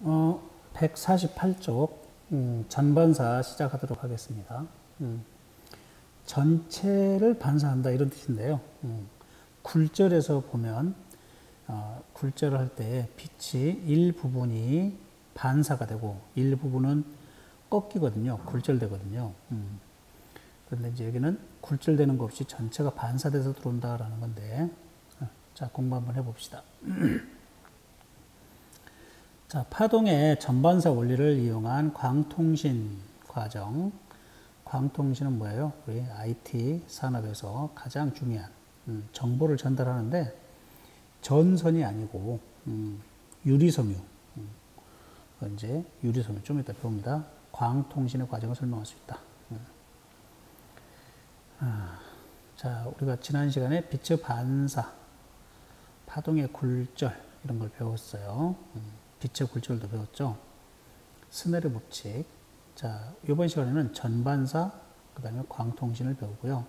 148쪽 전반사 시작하도록 하겠습니다. 전체를 반사한다 이런 뜻인데요. 굴절에서 보면 굴절을 할 때 빛이 일부분이 반사가 되고 일부분은 꺾이거든요. 굴절되거든요. 그런데 이제 여기는 굴절되는 거 없이 전체가 반사돼서 들어온다라는 건데, 자, 공부 한번 해봅시다. 자, 파동의 전반사 원리를 이용한 광통신 과정. 광통신은 뭐예요? 우리 IT 산업에서 가장 중요한 정보를 전달하는데 전선이 아니고 유리섬유. 이제 유리섬유 좀 이따 배웁니다. 광통신의 과정을 설명할 수 있다. 자, 우리가 지난 시간에 빛의 반사, 파동의 굴절 이런 걸 배웠어요. 빛의 굴절도 배웠죠. 스넬의 법칙. 자, 이번 시간에는 전반사, 그 다음에 광통신을 배우고요.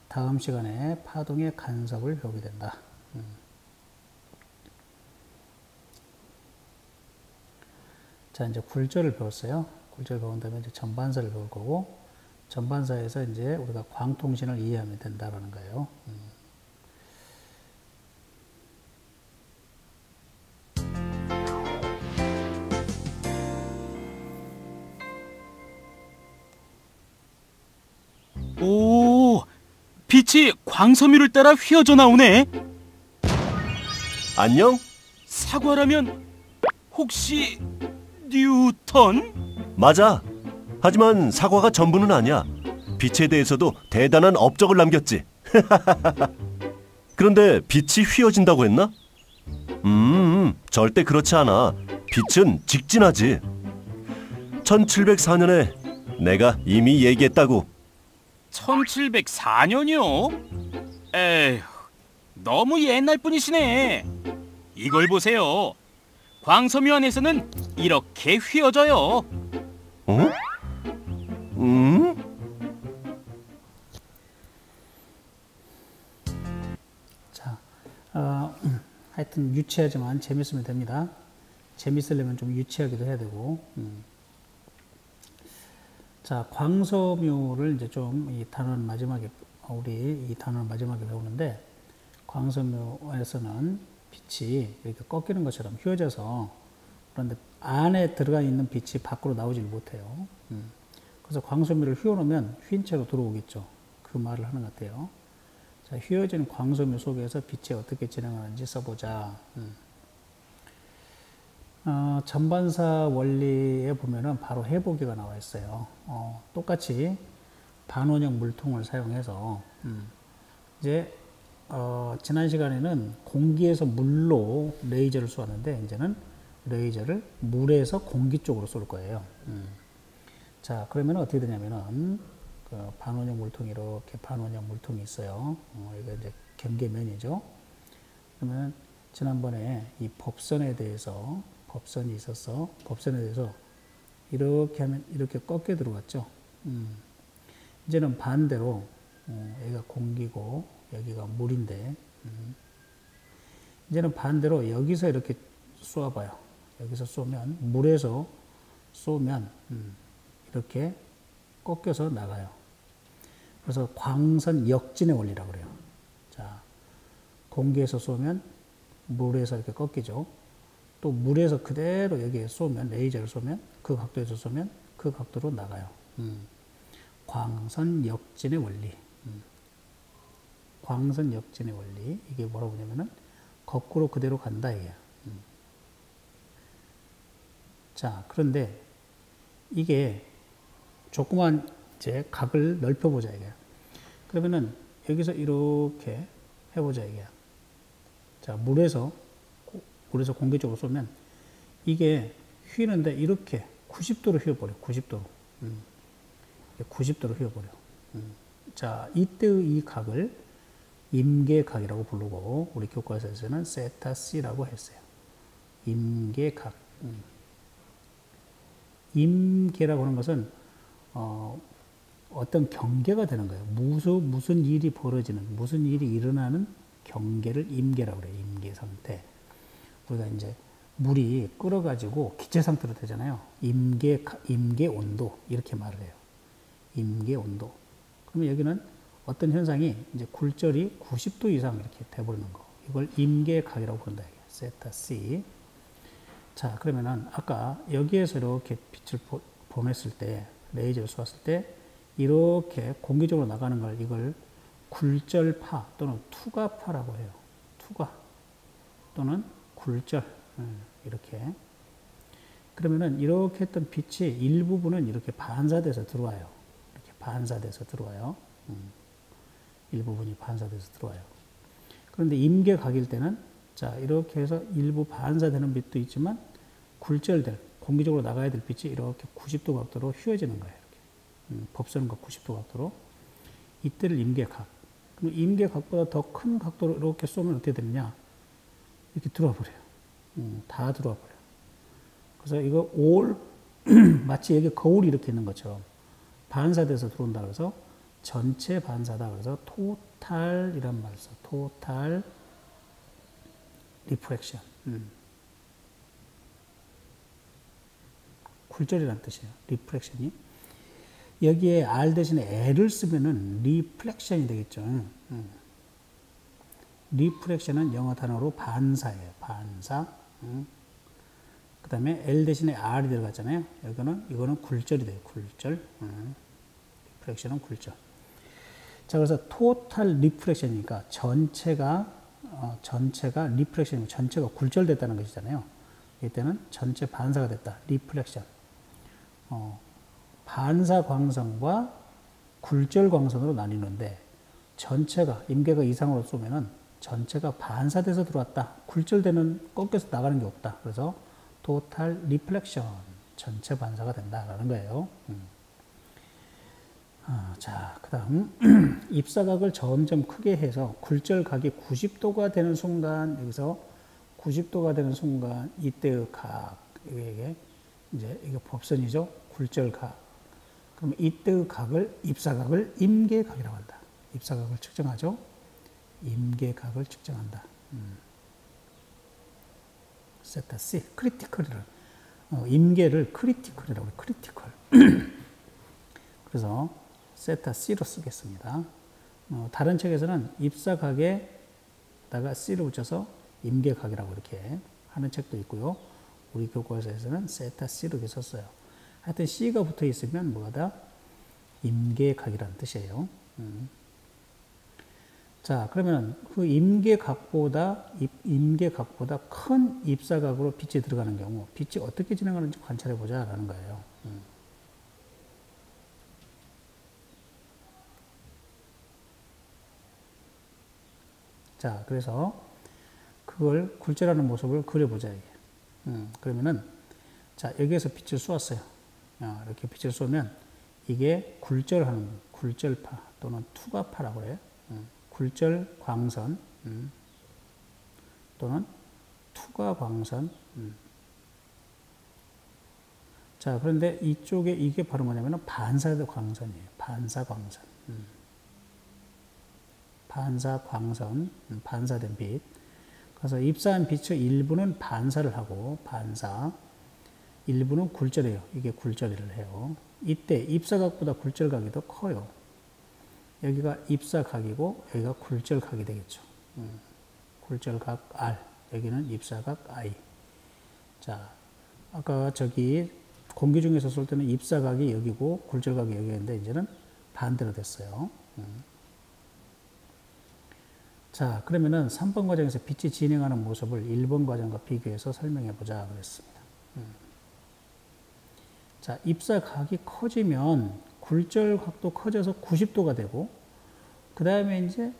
다음 시간에 파동의 간섭을 배우게 된다. 자, 이제 굴절을 배웠어요. 굴절 배운 다음에 이제 전반사를 배울 거고, 전반사에서 이제 우리가 광통신을 이해하면 된다라는 거예요. 오, 빛이 광섬유를 따라 휘어져 나오네. 안녕? 사과라면 혹시 뉴턴? 맞아. 하지만 사과가 전부는 아니야. 빛에 대해서도 대단한 업적을 남겼지. 그런데 빛이 휘어진다고 했나? 절대 그렇지 않아. 빛은 직진하지. 1704년에 내가 이미 얘기했다고. 1704년이요? 에휴, 너무 옛날 분이시네. 이걸 보세요. 광섬유 안에서는 이렇게 휘어져요. 어? 자, 하여튼 유치하지만 재밌으면 됩니다. 재밌으려면 좀 유치하기도 해야 되고. 자, 광섬유를 이제 좀 이 단어는 마지막에 우리 이 단어는 마지막에 배우는데, 광섬유에서는 빛이 이렇게 꺾이는 것처럼 휘어져서, 그런데 안에 들어가 있는 빛이 밖으로 나오질 못해요. 그래서 광섬유를 휘어놓으면 휜 채로 들어오겠죠. 그 말을 하는 것 같아요. 자, 휘어진 광섬유 속에서 빛이 어떻게 진행하는지 써보자. 전반사 원리에 보면은 바로 해보기가 나와 있어요. 똑같이 반원형 물통을 사용해서, 이제, 지난 시간에는 공기에서 물로 레이저를 쏘았는데, 이제는 레이저를 물에서 공기 쪽으로 쏠 거예요. 자, 그러면 어떻게 되냐면은, 그 반원형 물통이 이렇게 반원형 물통이 있어요. 이거 이제 경계면이죠. 그러면 지난번에 이 법선에 대해서, 법선이 있어서, 법선에 대해서 이렇게 하면 이렇게 꺾여 들어갔죠. 이제는 반대로, 여기가 공기고, 여기가 물인데, 이제는 반대로 여기서 이렇게 쏘아봐요. 여기서 쏘면, 물에서 쏘면, 이렇게 꺾여서 나가요. 그래서 광선 역진의 원리라고 그래요. 자, 공기에서 쏘면, 물에서 이렇게 꺾이죠. 또 물에서 그대로 여기에 쏘면, 레이저를 쏘면, 그 각도에서 쏘면, 그 각도로 나가요. 광선 역진의 원리. 광선 역진의 원리. 이게 뭐라고 하냐면은, 거꾸로 그대로 간다, 이게. 자, 그런데, 이게, 조그만, 이제, 각을 넓혀보자, 이게. 그러면은, 여기서 이렇게 해보자, 이게. 자, 물에서 공기 쪽으로 쏘면, 이게 휘는데, 이렇게 90도로 휘어버려, 90도로. 90도로 휘어버려. 자, 이때의 이 각을 임계각이라고 부르고, 우리 교과서에서는 세타 C라고 했어요. 임계각. 임계라고 하는 것은, 어떤 경계가 되는 거예요. 무슨 일이 벌어지는, 무슨 일이 일어나는 경계를 임계라고 그래요. 임계 상태. 우리가 이제, 물이 끓어가지고 기체 상태로 되잖아요. 임계 온도 이렇게 말을 해요. 임계 온도. 그러면 여기는 어떤 현상이 이제 굴절이 90도 이상 이렇게 돼버리는 거. 이걸 임계각이라고 부른다. 세타 C. 자, 그러면은 아까 여기에서 이렇게 빛을 보냈을 때, 레이저를 쏘았을 때 이렇게 공기적으로 나가는 걸 이걸 굴절파 또는 투과파라고 해요. 투과 또는 굴절. 이렇게. 그러면은 이렇게 했던 빛이 일부분은 이렇게 반사돼서 들어와요. 이렇게 반사돼서 들어와요. 일부분이 반사돼서 들어와요. 그런데 임계각일 때는 자, 이렇게 해서 일부 반사되는 빛도 있지만 굴절될, 공기적으로 나가야 될 빛이 이렇게 90도 각도로 휘어지는 거예요. 이렇게. 법선과 90도 각도로. 이때를 임계각. 그럼 임계각보다 더 큰 각도로 이렇게 쏘면 어떻게 되느냐? 이렇게 들어와 버려요. 다 들어와 버려요. 그래서 이거 마치 여기 거울이 이렇게 있는 것처럼 반사돼서 들어온다 그래서 전체 반사다. 그래서 토탈이란 말을 써. 토탈 리프렉션. 굴절이란 뜻이에요. 리프렉션이. 여기에 R 대신에 L을 쓰면은 리플렉션이 되겠죠. 리프렉션은 영어 단어로 반사예요. 반사. 그 다음에 L 대신에 R이 들어갔잖아요. 이거는 굴절이 돼요. 굴절. 리프렉션은 굴절. 자, 그래서 토탈 리프렉션이니까 전체가 리프렉션이고 전체가 굴절됐다는 것이잖아요. 이때는 전체 반사가 됐다. 리플렉션. 반사 광선과 굴절 광선으로 나뉘는데 전체가 임계각 이상으로 쏘면은 전체가 반사돼서 들어왔다. 굴절되는 꺾여서 나가는 게 없다. 그래서 토탈 리플렉션 전체 반사가 된다라는 거예요. 자, 그 다음 입사각을 점점 크게 해서 굴절각이 90도가 되는 순간 여기서 90도가 되는 순간 이때의 각 이게 이제 이게 법선이죠. 굴절각. 그럼 이때의 각을 입사각을 임계각이라고 한다. 입사각을 측정하죠. 임계각을 측정한다. 세타 C 크리티컬이라 임계를 크리티컬이라고 해요. 크리티컬. 그래서 세타 C로 쓰겠습니다. 다른 책에서는 입사각에다가 C를 붙여서 임계각이라고 이렇게 하는 책도 있고요. 우리 교과서에서는 세타 C로 이렇게 썼어요. 하여튼 C가 붙어 있으면 뭐다? 임계각이라는 뜻이에요. 자, 그러면 그 임계각보다 큰 입사각으로 빛이 들어가는 경우 빛이 어떻게 진행하는지 관찰해 보자라는 거예요. 자, 그래서 그걸 굴절하는 모습을 그려보자. 그러면은 자, 여기에서 빛을 쏘았어요. 이렇게 빛을 쏘면 이게 굴절하는 굴절파 또는 투과파라고 해요. 굴절 광선 또는 투과 광선. 자, 그런데 이쪽에 이게 바로 뭐냐면 반사 광선이에요. 반사 광선. 반사 광선, 반사된 빛. 그래서 입사한 빛의 일부는 반사를 하고 일부는 굴절해요. 이게 굴절을 해요. 이때 입사각보다 굴절각이 더 커요. 여기가 입사각이고 여기가 굴절각이 되겠죠. 굴절각 R, 여기는 입사각 I. 자, 아까 저기 공기 중에서 쏠 때는 입사각이 여기고 굴절각이 여기였는데 이제는 반대로 됐어요. 자, 그러면은 3번 과정에서 빛이 진행하는 모습을 1번 과정과 비교해서 설명해 보자 그랬습니다. 자, 입사각이 커지면 굴절각도 커져서 90도가 되고 그 다음에 이제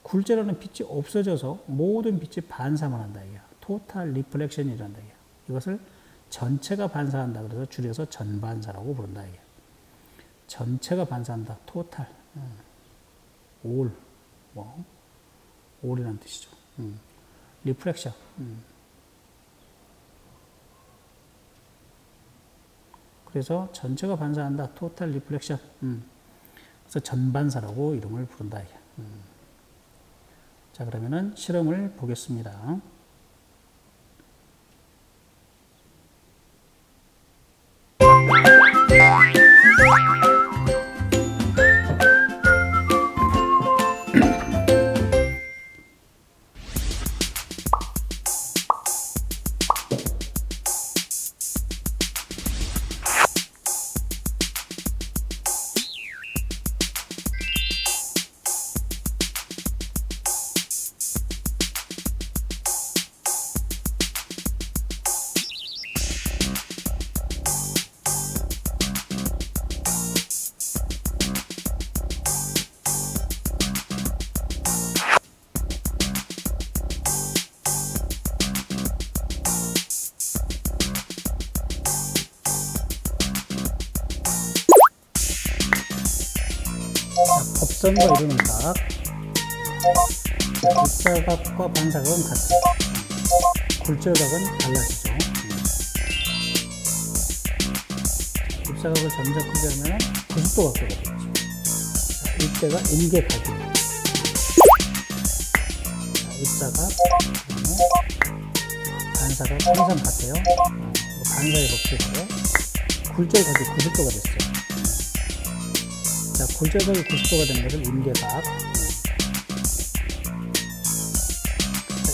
굴절하는 빛이 없어져서 모든 빛이 반사만 한다 이게 토탈 리플렉션이란다 이게 이것을 전체가 반사한다 그래서 줄여서 전반사라고 부른다 이게 전체가 반사한다 토탈 올 뭐 올이라는 뜻이죠. 리플렉션. 그래서 전체가 반사한다. 토탈 리플렉션. 그래서 전반사라고 이름을 부른다. 자, 그러면은 실험을 보겠습니다. 법선과 이루는 각. 입사각과 반사각은 같아요. 굴절각은 달라지죠. 입사각을 점점 크게 하면 90도 각도가 되죠. 이때가 임계각입니다. 입사각, 반사각 항상 같아요. 반사의 법칙으로 굴절각이 90도가 됐어요. 자, 굴절각이 90도가 된 것을 임계각.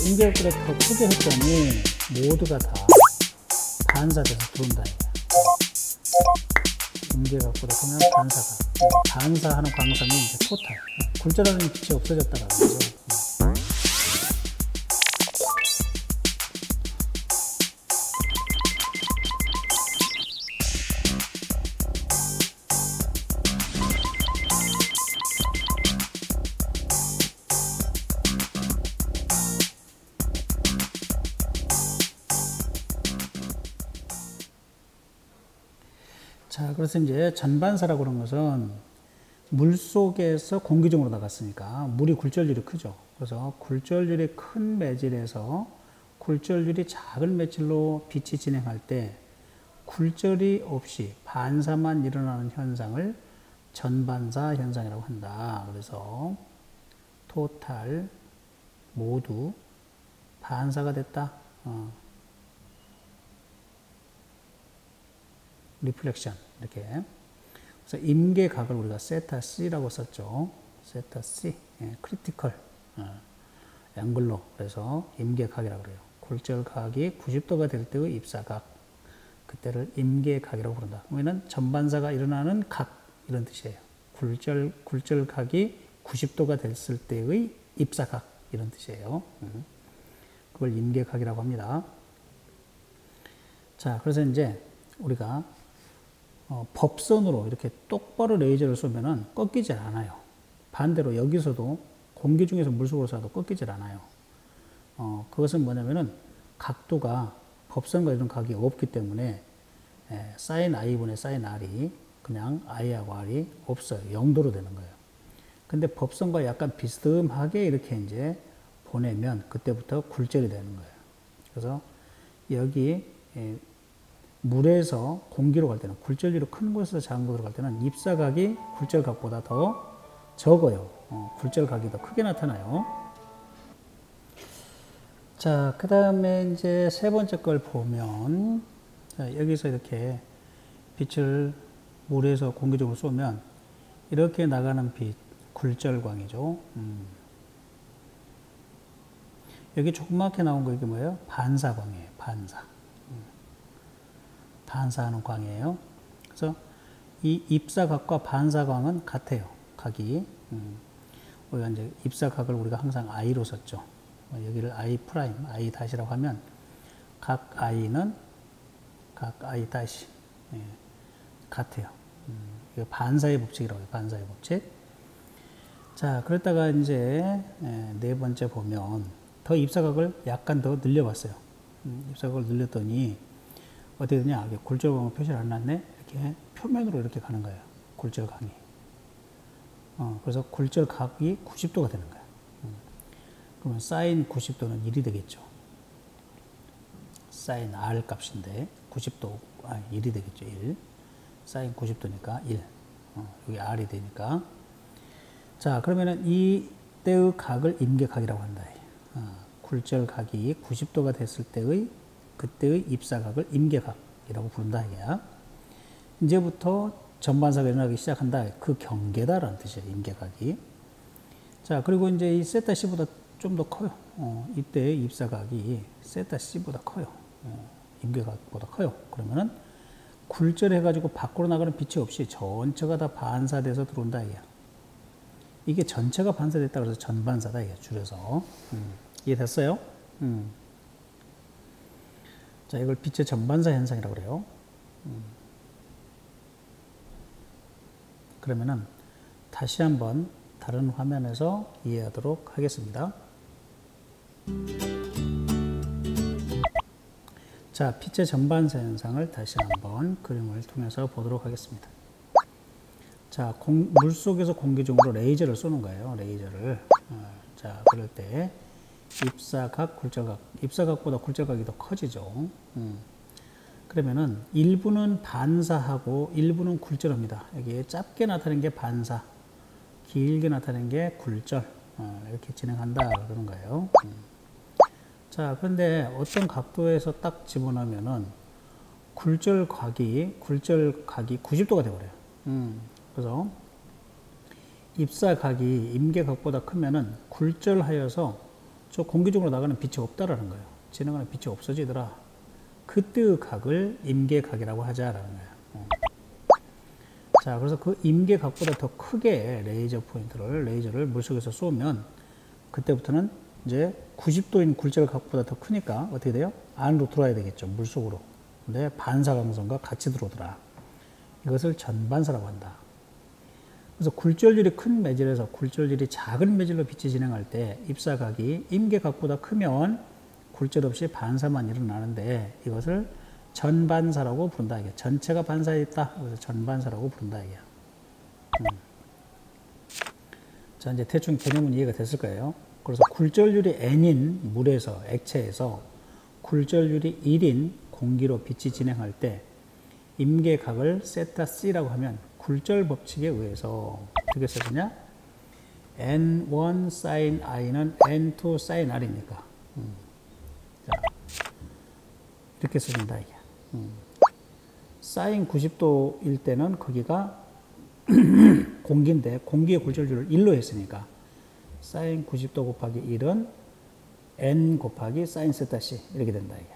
임계각보다 더 크게 했더니 모두가 다 반사돼서 들어온다. 임계각보다 크면 반사각. 반사하는 광선이 이제 토탈. 굴절하는 빛이 없어졌다가 그러죠. 자, 그래서 이제 전반사라고 그런 것은 물 속에서 공기 중으로 나갔으니까 물이 굴절률이 크죠. 그래서 굴절률이 큰 매질에서 굴절률이 작은 매질로 빛이 진행할 때 굴절이 없이 반사만 일어나는 현상을 전반사 현상이라고 한다. 그래서 토탈 모두 반사가 됐다. 리플렉션 이렇게. 그래서 임계각을 우리가 세타 C라고 썼죠. 세타 C, 크리티컬 앵글로. 그래서 임계각이라고 그래요. 굴절각이 90도가 될 때의 입사각, 그때를 임계각이라고 부른다. 그러면 전반사가 일어나는 각 이런 뜻이에요. 굴절각이 90도가 됐을 때의 입사각 이런 뜻이에요. 그걸 임계각이라고 합니다. 자, 그래서 이제 우리가 법선으로 이렇게 똑바로 레이저를 쏘면은 꺾이질 않아요. 반대로 여기서도 공기 중에서 물속으로 쏴도 꺾이질 않아요. 그것은 뭐냐면은 각도가 법선과 이런 각이 없기 때문에 사인 I분의 사인 R이 그냥 I하고 R이 없어요. 0도로 되는 거예요. 근데 법선과 약간 비스듬하게 이렇게 이제 보내면 그때부터 굴절이 되는 거예요. 그래서 여기 물에서 공기로 갈 때는 굴절률이 큰 곳에서 작은 곳으로 갈 때는 입사각이 굴절각보다 더 적어요. 굴절각이 더 크게 나타나요. 자, 그 다음에 이제 세 번째 걸 보면, 자, 여기서 이렇게 빛을 물에서 공기적으로 쏘면 이렇게 나가는 빛, 굴절광이죠. 여기 조그맣게 나온 거 이게 뭐예요? 반사광이에요. 반사. 반사하는 광이에요. 그래서 이 입사각과 반사광은 같아요. 각이. 우리가 이제 입사각을 우리가 항상 I로 썼죠. 여기를 I 프라임, I 다시라고 하면 각 I는 각 I 다시 같아요. 이거 반사의 법칙이라고 해요. 반사의 법칙. 자, 그랬다가 이제 네 번째 보면 더 입사각을 약간 더 늘려봤어요. 입사각을 늘렸더니 어떻게 되냐? 굴절광을 표시를 안 놨네? 이렇게 표면으로 이렇게 가는 거예요. 굴절광이. 그래서 굴절각이 90도가 되는 거예요. 그러면 사인 90도는 1이 되겠죠. 사인 R 값인데 90도, 1이 되겠죠. 1. 사인 90도니까 1. 여기 R이 되니까. 자, 그러면은 이때의 각을 임계각이라고 한다. 굴절각이 90도가 됐을 때의 그때의 입사각을 임계각이라고 부른다. 이게야. 이제부터 전반사가 일어나기 시작한다. 그 경계다라는 뜻이에요. 임계각이. 자, 그리고 이제 이 세타 C보다 좀 더 커요. 이때의 입사각이 세타 C보다 커요. 임계각보다 커요. 그러면은 굴절해가지고 밖으로 나가는 빛이 없이 전체가 다 반사돼서 들어온다. 이게야. 이게 전체가 반사됐다 그래서 전반사다. 이게 줄여서. 이해됐어요? 자, 이걸 빛의 전반사 현상이라고 그래요. 그러면은 다시 한번 다른 화면에서 이해하도록 하겠습니다. 자, 빛의 전반사 현상을 다시 한번 그림을 통해서 보도록 하겠습니다. 자, 물속에서 공기 중으로 레이저를 쏘는 거예요. 레이저를. 자, 그럴 때 입사각, 굴절각. 입사각보다 굴절각이 더 커지죠. 그러면은 일부는 반사하고 일부는 굴절합니다. 여기 짧게 나타낸 게 반사, 길게 나타낸 게 굴절. 이렇게 진행한다 그러는 거예요. 자, 그런데 어떤 각도에서 딱 집어넣으면은 굴절각이 90도가 되어버려요. 그래서 입사각이 임계각보다 크면은 굴절하여서 저 공기 중으로 나가는 빛이 없다라는 거예요. 진행하는 빛이 없어지더라. 그때의 각을 임계각이라고 하자라는 거예요. 자, 그래서 그 임계각보다 더 크게 레이저를 물속에서 쏘면 그때부터는 이제 90도인 굴절각보다 더 크니까 어떻게 돼요? 안으로 들어와야 되겠죠. 물속으로. 근데 반사광선과 같이 들어오더라. 이것을 전반사라고 한다. 그래서 굴절률이 큰 매질에서 굴절률이 작은 매질로 빛이 진행할 때 입사각이 임계각보다 크면 굴절 없이 반사만 일어나는데 이것을 전반사라고 부른다. 이게 전체가 반사했다. 그래서 전반사라고 부른다. 이게. 자, 이제 대충 개념은 이해가 됐을 거예요. 그래서 굴절률이 n인 물에서, 액체에서 굴절률이 1인 공기로 빛이 진행할 때 임계각을 세타 C라고 하면 굴절 법칙에 의해서 어떻게 써지냐? N1 sin I는 N2 sin R이니까. 자, 이렇게 써진다, 이게. sin 90도일 때는 거기가 공기인데 공기의 굴절률을 1로 했으니까 sin 90도 곱하기 1은 N 곱하기 sin 세타 C 이렇게 된다, 이게.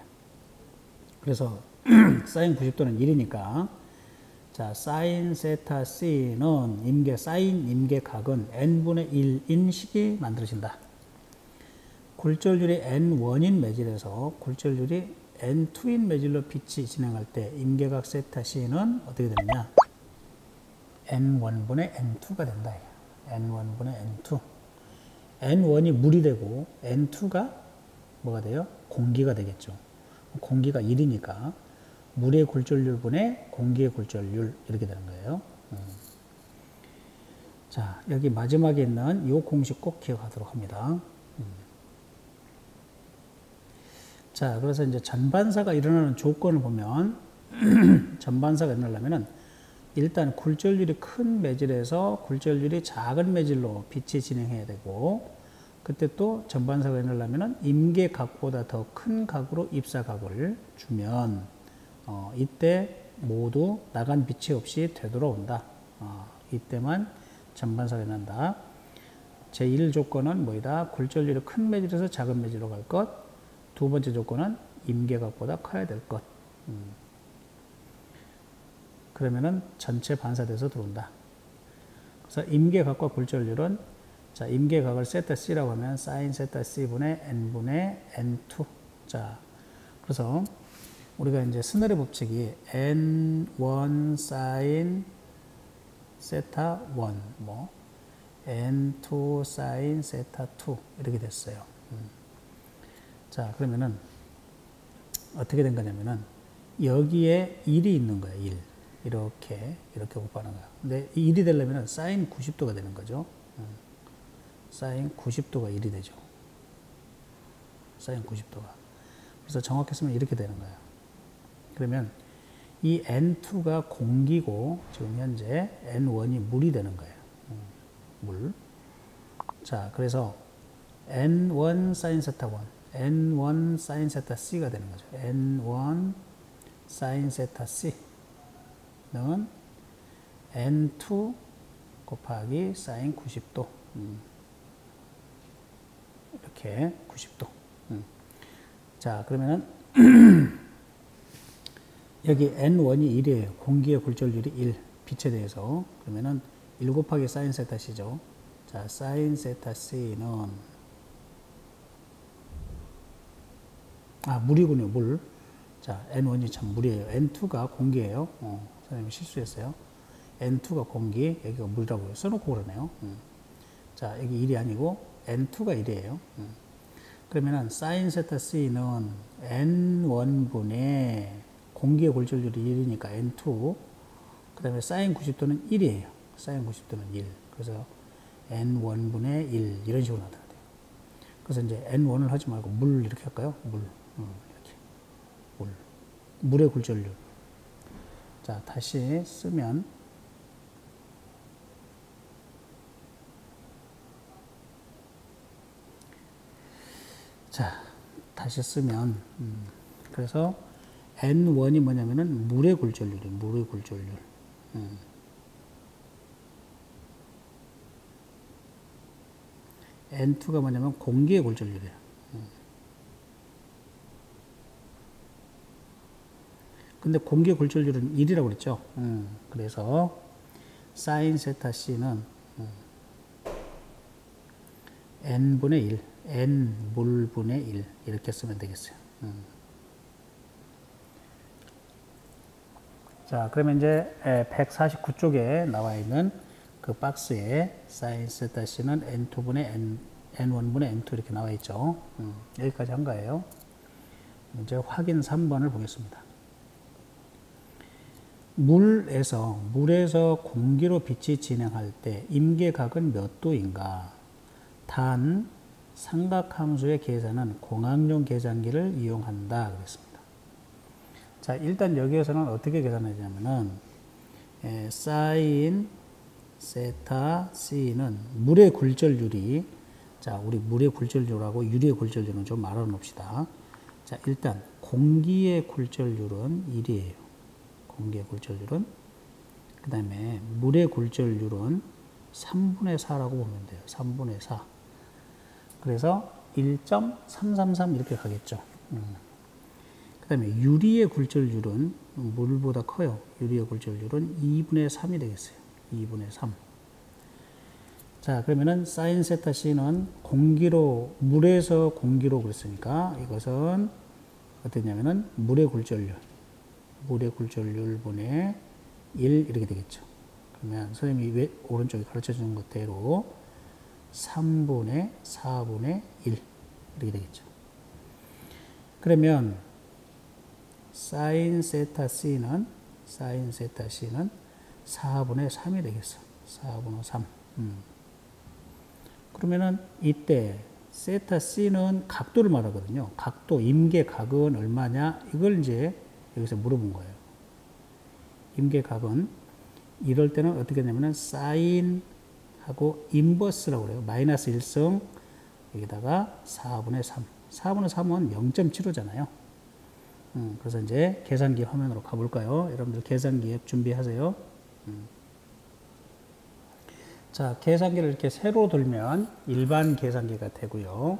그래서 sin 90도는 1이니까 자, sin 세타 C는 sin 임계각은 n분의 1인 식이 만들어진다. 굴절률이 n1인 매질에서 굴절률이 n2인 매질로 빛이 진행할 때 임계각 세타 C는 어떻게 되느냐? n1분의 n2가 된다. n1분의 n2. n1이 물이 되고 n2가 뭐가 돼요? 공기가 되겠죠. 공기가 1이니까 물의 굴절률분의 공기의 굴절률 이렇게 되는 거예요. 자, 여기 마지막에 있는 이 공식 꼭 기억하도록 합니다. 자, 그래서 이제 전반사가 일어나는 조건을 보면 전반사가 일어나려면은 일단 굴절률이 큰 매질에서 굴절률이 작은 매질로 빛이 진행해야 되고 그때 또 전반사가 일어나려면은 임계각보다 더 큰 각으로 입사각을 주면 이때 모두 나간 빛이 없이 되돌아온다. 이때만 전반사가 일어난다. 제1 조건은 뭐이다? 굴절률이 큰 매질에서 작은 매질로 갈 것. 두 번째 조건은 임계각보다 커야 될 것. 그러면은 전체 반사돼서 들어온다. 그래서 임계각과 굴절률은 자, 임계각을 세타 C라고 하면 sin 세타 C분의 N분의 N2. 자, 그래서 우리가 이제 스넬의 법칙이 N1 sin 세타 1, 뭐 N2 sin 세타 2 이렇게 됐어요. 자, 그러면은 어떻게 된 거냐면은 여기에 1이 있는 거예요. 1. 이렇게 곱하는 거야. 근데 이 1이 되려면 sin 90도가 되는 거죠. sin 90도가 1이 되죠. sin 90도가. 그래서 정확히 쓰면 이렇게 되는 거예요. 그러면 이 N2가 공기고 지금 현재 N1이 물이 되는 거예요. 물. 자, 그래서 N1 sin 세타 1, N1 sin 세타 C가 되는 거죠. N1 sin 세타 C는 N2 곱하기 sin 90도. 이렇게 90도. 자, 그러면은 여기 N1이 1이에요. 공기의 굴절률이 1. 빛에 대해서. 그러면은 1 곱하기 sin 세타 C죠. 자, sin 세타 C는 물이군요. 물. 자, N1이 참 물이에요. N2가 공기예요. 선생님이 실수했어요. N2가 공기, 여기가 물이라고 써놓고 그러네요. 자, 여기 1이 아니고 N2가 1이에요. 그러면은 sin 세타 C는 N1분의 공기의 굴절률이 1이니까 N2. 그 다음에 sin 90도는 1이에요. 사인 90도는 1. 그래서 n1분의 1 이런 식으로 나타나야 돼요. 그래서 이제 n1을 하지 말고 물 이렇게 할까요? 물. 이렇게. 물. 물의 굴절률. 자, 다시 쓰면 자, 다시 쓰면 그래서 N1이 뭐냐면은 물의 굴절률이에요. 물의 굴절률. N2가 뭐냐면 공기의 굴절률이에요. 근데 공기의 굴절률은 1이라고 그랬죠. 그래서 사인 세타 C는 N분의 1, N 물분의 1 이렇게 쓰면 되겠어요. 자, 그러면 이제 149쪽에 나와 있는 그 박스에 사인 세타 C는 N2분의 N1분의 N2 이렇게 나와 있죠. 여기까지 한 거예요. 이제 확인 3번을 보겠습니다. 물에서 공기로 빛이 진행할 때 임계각은 몇 도인가? 단, 삼각함수의 계산은 공학용 계산기를 이용한다. 그랬습니다. 자, 일단 여기에서는 어떻게 계산하냐면은, 사인 세타 C는 물의 굴절률이, 자, 우리 물의 굴절률하고 유리의 굴절률은 좀 말아 놓읍시다. 자, 일단 공기의 굴절률은 1이에요. 공기의 굴절률은. 그 다음에 물의 굴절률은 3분의 4라고 보면 돼요. 3분의 4. 그래서 1.333 이렇게 가겠죠. 그 다음에 유리의 굴절률은 물보다 커요. 유리의 굴절률은 2분의 3이 되겠어요. 2분의 3. 자, 그러면은 사인 세타 C는 물에서 공기로 그랬으니까 이것은 어떠냐면은 물의 굴절률 분의 1 이렇게 되겠죠. 그러면 선생님이 오른쪽에 가르쳐 주는 것대로 3분의 4분의 1 이렇게 되겠죠. 그러면 사인 세타 C는 4분의 3이 되겠어. 4분의 3. 그러면은 이때 세타 C는 각도를 말하거든요. 각도, 임계각은 얼마냐? 이걸 이제 여기서 물어본 거예요. 임계각은 이럴 때는 어떻게 하냐면은 사인하고 인버스라고 그래요. 마이너스 1승 여기다가 4분의 3. 4분의 3은 0.75잖아요. 그래서 이제 계산기 화면으로 가볼까요? 여러분들 계산기 앱 준비하세요. 자, 계산기를 이렇게 세로 돌면 일반 계산기가 되고요.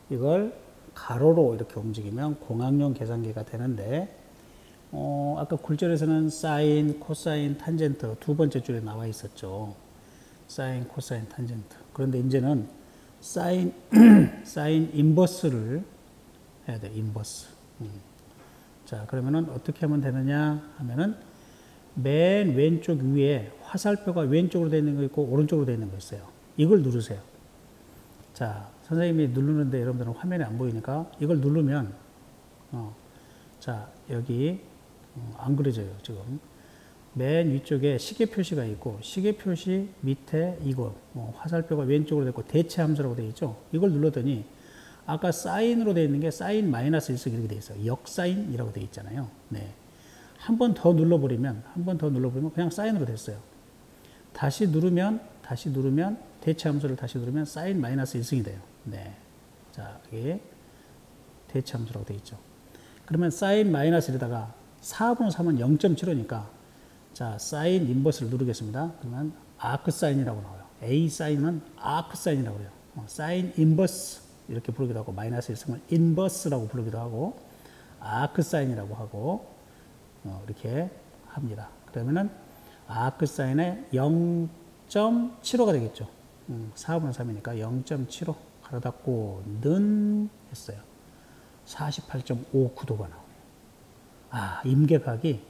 이걸 가로로 이렇게 움직이면 공학용 계산기가 되는데, 아까 굴절에서는 사인, 코사인, 탄젠트 두 번째 줄에 나와 있었죠. 사인, 코사인, 탄젠트. 그런데 이제는 사인 인버스를 해야 돼. 인버스. 자, 그러면은 어떻게 하면 되느냐 하면은 맨 왼쪽 위에 화살표가 왼쪽으로 되어 있는 거 있고 오른쪽으로 되어 있는 거 있어요. 이걸 누르세요. 자, 선생님이 누르는데 여러분들은 화면에 안 보이니까 이걸 누르면 자, 여기 안 그려져요. 지금 맨 위쪽에 시계 표시가 있고 시계 표시 밑에 이거 화살표가 왼쪽으로 되어 있고 대체 함수라고 되어 있죠. 이걸 눌렀더니 아까 사인으로 되어 있는 게 사인 마이너스 1승 이렇게 되어 있어요. 역사인이라고 되어 있잖아요. 네. 한 번 더 눌러버리면 그냥 사인으로 됐어요. 다시 누르면 대체 함수를 다시 누르면 사인 마이너스 1승이 돼요. 네. 자, 이게 대체 함수라고 되어 있죠. 그러면 사인 마이너스 1에다가 4분의 3은 0.75니까 자, 사인 인버스를 누르겠습니다. 그러면 아크 사인이라고 나와요. A 사인은 아크 사인이라고 해요. 사인 인버스 이렇게 부르기도 하고 마이너스 1승을 인버스라고 부르기도 하고 아크 사인이라고 하고 이렇게 합니다. 그러면은 아크 사인의 0.75가 되겠죠. 4분의 3이니까 0.75 가로 닫고 는 했어요. 48.59도가 나오네요. 아, 임계각이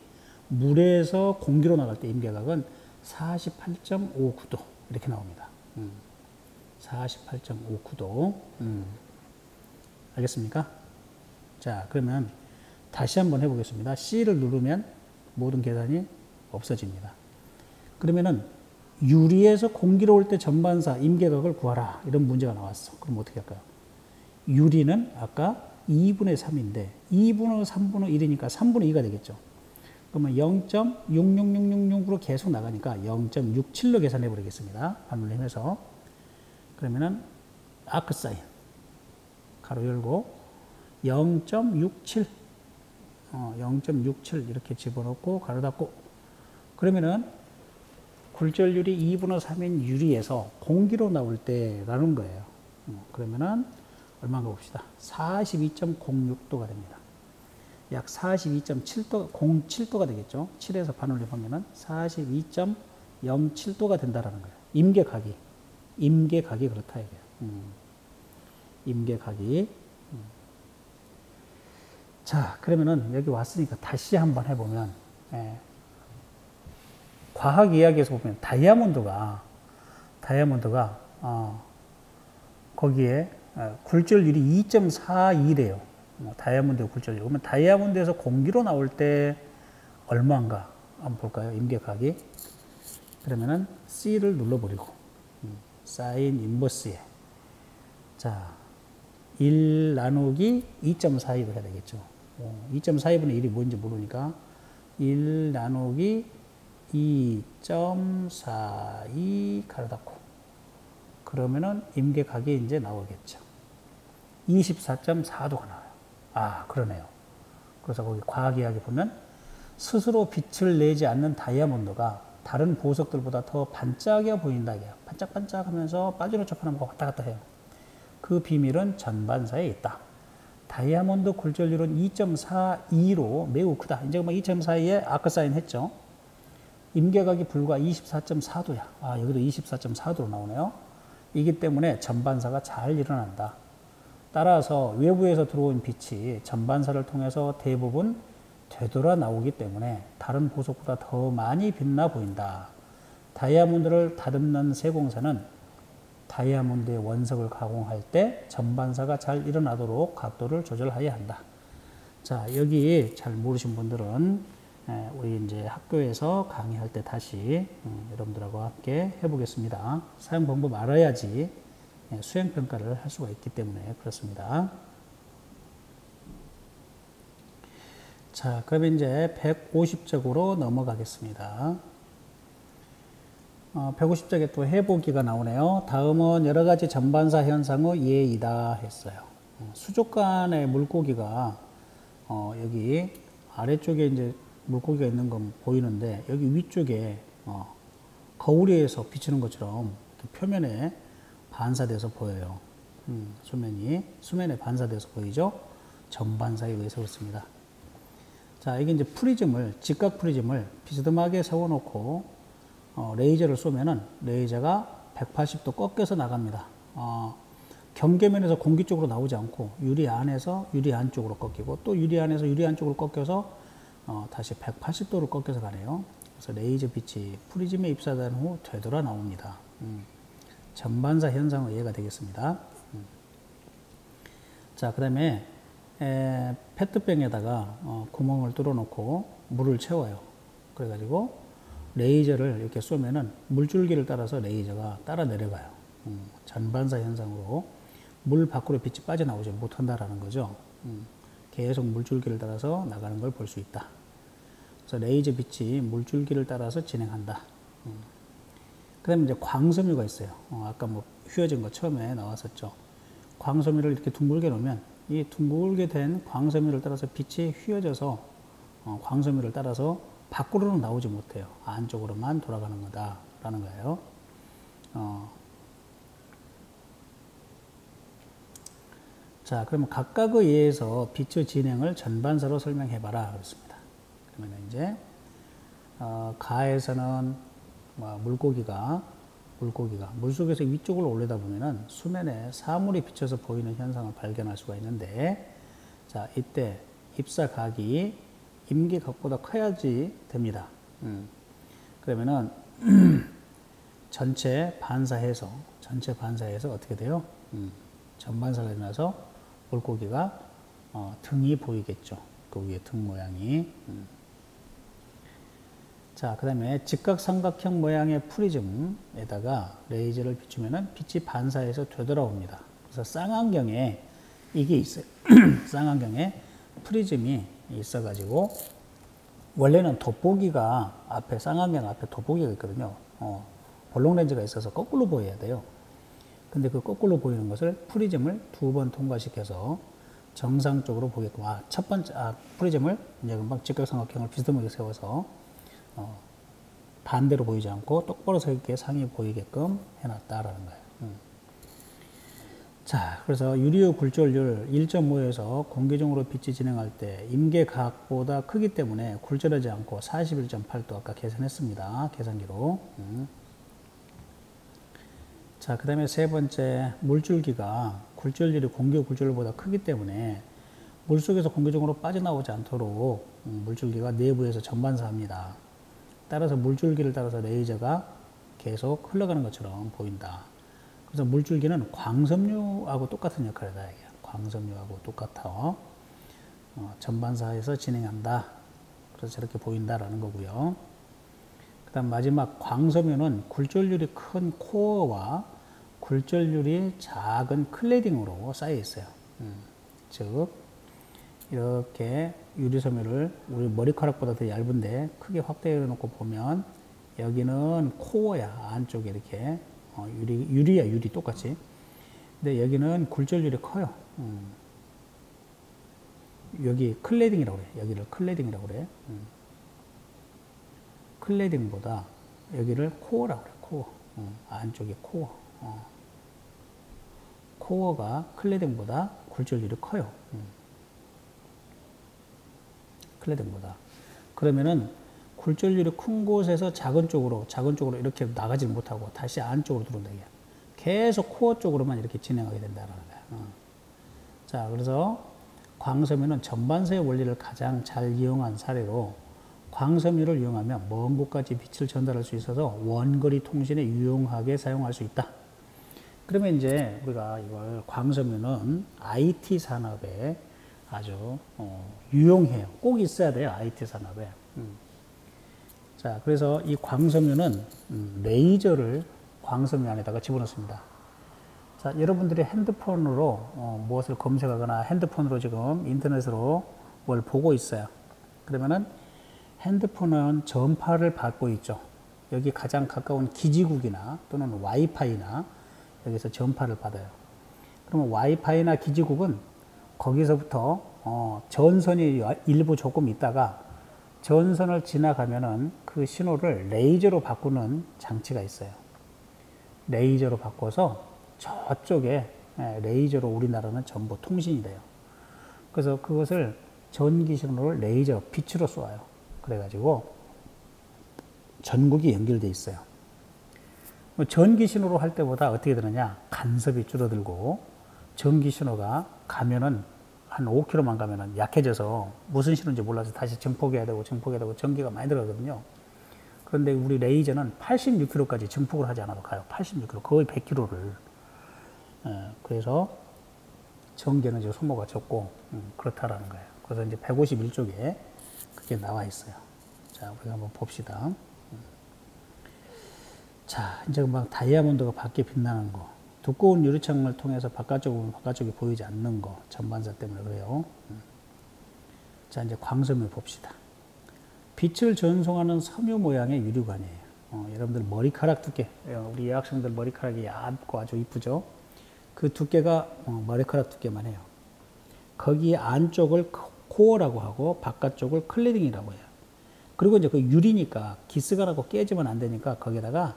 물에서 공기로 나갈 때 임계각은 48.59도 이렇게 나옵니다. 48.59도. 알겠습니까? 자, 그러면 다시 한번 해보겠습니다. C를 누르면 모든 계산이 없어집니다. 그러면은 유리에서 공기로 올 때 전반사 임계각을 구하라. 이런 문제가 나왔어. 그럼 어떻게 할까요? 유리는 아까 2분의 3인데 2분의 3분의 1이니까 3분의 2가 되겠죠. 그러면 0.66666으로 계속 나가니까 0.67로 계산해 버리겠습니다. 반올림 해서. 그러면은 아크 사인 가로 열고 0.67 0.67 이렇게 집어넣고 가로 닫고, 그러면은 굴절율이 2분의 3인 유리에서 공기로 나올 때라는 거예요. 그러면은 얼마인가 봅시다. 42.06도가 됩니다. 약 42.7도, 07도가 되겠죠. 7에서 반올림하면은 42.07도가 된다라는 거예요. 임계각이 그렇다 이게요. 임계각이. 자, 그러면은 여기 왔으니까 다시 한번 해보면, 과학 이야기에서 보면 다이아몬드가 거기에 굴절율이 2.42래요. 다이아몬드의 굴절율. 그러면 다이아몬드에서 공기로 나올 때 얼마인가 한번 볼까요? 임계각이. 그러면은 C를 눌러버리고 사인 인버스에, 자, 1 나누기 2.42로 해야 되겠죠. 2.42분의 1이 뭔지 모르니까 1 나누기 2.42 가로 닫고, 그러면은 임계각이 이제 나오겠죠. 24.4도가 나와요. 아, 그러네요. 그래서 거기 과학 이야기 보면 스스로 빛을 내지 않는 다이아몬드가 다른 보석들보다 더 반짝여 보인다. 반짝반짝 하면서 빠지노초파는 왔다 갔다 해요. 그 비밀은 전반사에 있다. 다이아몬드 굴절율은 2.42로 매우 크다. 이제 2.42에 아크사인 했죠. 임계각이 불과 24.4도야. 아, 여기도 24.4도로 나오네요. 이기 때문에 전반사가 잘 일어난다. 따라서 외부에서 들어온 빛이 전반사를 통해서 대부분 되돌아 나오기 때문에 다른 보석보다 더 많이 빛나 보인다. 다이아몬드를 다듬는 세공사는 다이아몬드의 원석을 가공할 때 전반사가 잘 일어나도록 각도를 조절해야 한다. 자, 여기 잘 모르신 분들은 우리 이제 학교에서 강의할 때 다시 여러분들하고 함께 해보겠습니다. 사용 방법 알아야지 수행 평가를 할 수가 있기 때문에 그렇습니다. 자, 그럼 이제 150쪽으로 넘어가겠습니다. 150쪽에 또 해보기가 나오네요. 다음은 여러 가지 전반사 현상의 예이다 했어요. 수족관의 물고기가 여기 아래쪽에 이제 물고기가 있는 건 보이는데 여기 위쪽에 거울에서 비치는 것처럼 표면에 반사돼서 보여요. 수면에 반사돼서 보이죠? 전반사에 의해서 그렇습니다. 자, 이게 이제 프리즘을, 직각 프리즘을 비스듬하게 세워놓고 레이저를 쏘면은 레이저가 180도 꺾여서 나갑니다. 경계면에서 공기 쪽으로 나오지 않고 유리 안에서 유리 안쪽으로 꺾이고 또 유리 안에서 유리 안쪽으로 꺾여서 다시 180도로 꺾여서 가네요. 그래서 레이저 빛이 프리즘에 입사된 후 되돌아 나옵니다. 전반사 현상의 예가 되겠습니다. 자, 그 다음에 페트병에다가 구멍을 뚫어 놓고 물을 채워요. 그래가지고 레이저를 이렇게 쏘면은 물줄기를 따라서 레이저가 따라 내려가요. 전반사 현상으로 물 밖으로 빛이 빠져나오지 못한다라는 거죠. 계속 물줄기를 따라서 나가는 걸 볼 수 있다. 그래서 레이저 빛이 물줄기를 따라서 진행한다. 그 다음에 이제 광섬유가 있어요. 아까 뭐 휘어진 거 처음에 나왔었죠. 광섬유를 이렇게 둥글게 놓으면 이 둥글게 된 광섬유를 따라서 빛이 휘어져서 광섬유를 따라서 밖으로는 나오지 못해요. 안쪽으로만 돌아가는 거다라는 거예요. 자, 그러면 각각의 예에서 빛의 진행을 전반사로 설명해봐라 그렇습니다. 그러면 이제 가에서는 물고기가 물속에서 위쪽으로 올리다 보면은 수면에 사물이 비쳐서 보이는 현상을 발견할 수가 있는데, 자, 이때 입사각이 임계각보다 커야지 됩니다. 그러면은 전체 반사해서 어떻게 돼요? 전반사가 일어나서 물고기가 등이 보이겠죠. 그 위에 등 모양이. 자, 그 다음에 직각삼각형 모양의 프리즘에다가 레이저를 비추면은 빛이 반사해서 되돌아옵니다. 그래서 쌍안경에 이게 있어요. 쌍안경에 프리즘이 있어가지고 원래는 돋보기가 앞에 쌍안경 앞에 돋보기가 있거든요. 볼록 렌즈가 있어서 거꾸로 보여야 돼요. 근데 그 거꾸로 보이는 것을 프리즘을 2번 통과시켜서 정상적으로 보게끔 첫 번째 프리즘을 이제 금방 직각삼각형을 비스듬하게 세워서 반대로 보이지 않고 똑바로 서 있게 상이 보이게끔 해놨다라는 거예요. 자, 그래서 유리의 굴절률 1.5에서 공기중으로 빛이 진행할 때 임계각보다 크기 때문에 굴절하지 않고 41.8도 아까 계산했습니다. 계산기로. 자, 그 다음에 세 번째, 물줄기가 굴절률이 공기 굴절률보다 크기 때문에 물속에서 공기중으로 빠져나오지 않도록 물줄기가 내부에서 전반사합니다. 따라서 물줄기를 따라서 레이저가 계속 흘러가는 것처럼 보인다. 그래서 물줄기는 광섬유하고 똑같은 역할을 해요. 광섬유하고 똑같아. 전반사에서 진행한다. 그래서 저렇게 보인다라는 거고요. 그 다음 마지막 광섬유는 굴절률이 큰 코어와 굴절률이 작은 클레딩으로 쌓여 있어요. 즉 이렇게 유리섬유를 우리 머리카락보다 더 얇은데 크게 확대해 놓고 보면 여기는 코어야. 안쪽에 이렇게 유리야. 유리 똑같이. 근데 여기는 굴절률이 커요. 여기 클레딩이라고 그래. 여기를 클레딩이라고 그래. 클레딩보다 여기를 코어라고 그래. 코어. 안쪽에 코어. 코어가 클레딩보다 굴절률이 커요. 클레딩보다. 그러면은 굴절률이 큰 곳에서 작은 쪽으로 이렇게 나가지 못하고 다시 안쪽으로 들어온다. 계속 코어 쪽으로만 이렇게 진행하게 된다는 거야. 자, 그래서 광섬유는 전반사의 원리를 가장 잘 이용한 사례로 광섬유를 이용하면 먼 곳까지 빛을 전달할 수 있어서 원거리 통신에 유용하게 사용할 수 있다. 그러면 이제 우리가 이걸 광섬유는 IT 산업에 아주 유용해요. 꼭 있어야 돼요. IT 산업에. 자, 그래서 이 광섬유는 레이저를 광섬유 안에다가 집어넣습니다. 자, 여러분들이 핸드폰으로 무엇을 검색하거나 핸드폰으로 지금 인터넷으로 뭘 보고 있어요. 그러면은 핸드폰은 전파를 받고 있죠. 여기 가장 가까운 기지국이나 또는 와이파이나 여기서 전파를 받아요. 그러면 와이파이나 기지국은 거기서부터 전선이 일부 조금 있다가 전선을 지나가면은 그 신호를 레이저로 바꾸는 장치가 있어요. 레이저로 바꿔서 저쪽에 레이저로 우리나라는 전부 통신이 돼요. 그래서 그것을 전기 신호를 레이저 빛으로 쏘아요. 그래가지고 전국이 연결돼 있어요. 전기 신호로 할 때보다 어떻게 되느냐? 간섭이 줄어들고 전기 신호가 가면은 한 5km만 가면은 약해져서 무슨 신호인지 몰라서 다시 증폭해야 되고 전기가 많이 들어가거든요. 그런데 우리 레이저는 86km까지 증폭을 하지 않아도 가요. 86km, 거의 100km를. 그래서 전기는 이제 소모가 적고 그렇다라는 거예요. 그래서 이제 151쪽에 그게 나와 있어요. 자, 우리가 한번 봅시다. 자, 이제 막 다이아몬드가 밖에 빛나는 거. 두꺼운 유리창을 통해서 바깥쪽이 보이지 않는 거. 전반사 때문에 그래요. 자, 이제 광섬유 봅시다. 빛을 전송하는 섬유 모양의 유리관이에요. 여러분들 머리카락 두께. 우리 여학생들 머리카락이 얇고 아주 이쁘죠? 그 두께가 머리카락 두께만 해요. 거기 안쪽을 코어라고 하고 바깥쪽을 클레딩이라고 해요. 그리고 이제 그 유리니까 기스가 나고 깨지면 안 되니까 거기다가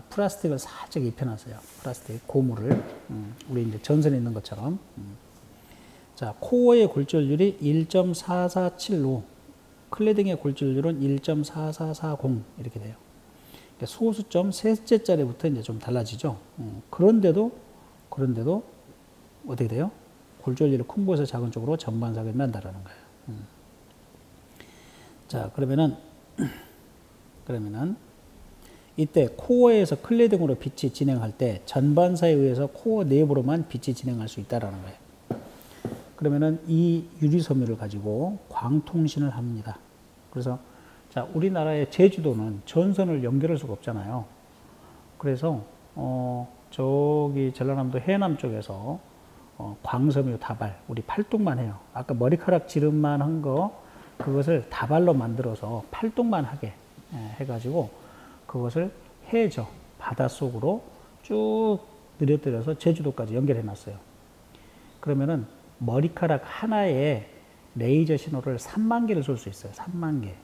플라스틱을 살짝 입혀놨어요. 플라스틱 고무를 우리 이제 전선에 있는 것처럼. 자, 코어의 굴절률이 1.447로 클레딩의 굴절률은 1.4440 이렇게 돼요. 그러니까 소수점 셋째 자리부터 이제 좀 달라지죠. 그런데도 어떻게 돼요? 굴절률이 큰 곳에서 작은 쪽으로 전반사가 난다라는 거예요. 자, 그러면은 이때 코어에서 클레딩으로 빛이 진행할 때 전반사에 의해서 코어 내부로만 빛이 진행할 수 있다라는 거예요. 그러면은 이 유리섬유를 가지고 광통신을 합니다. 그래서 자, 우리나라의 제주도는 전선을 연결할 수가 없잖아요. 그래서 저기 전라남도 해남 쪽에서 광섬유 다발, 우리 팔뚝만 해요. 아까 머리카락 지름만 한 거, 그것을 다발로 만들어서 팔뚝만 하게 해가지고 그것을 해저 바닷속으로 쭉 늘어뜨려서 제주도까지 연결해 놨어요. 그러면은 머리카락 하나에 레이저 신호를 3만 개를 쏠 수 있어요. 3만 개.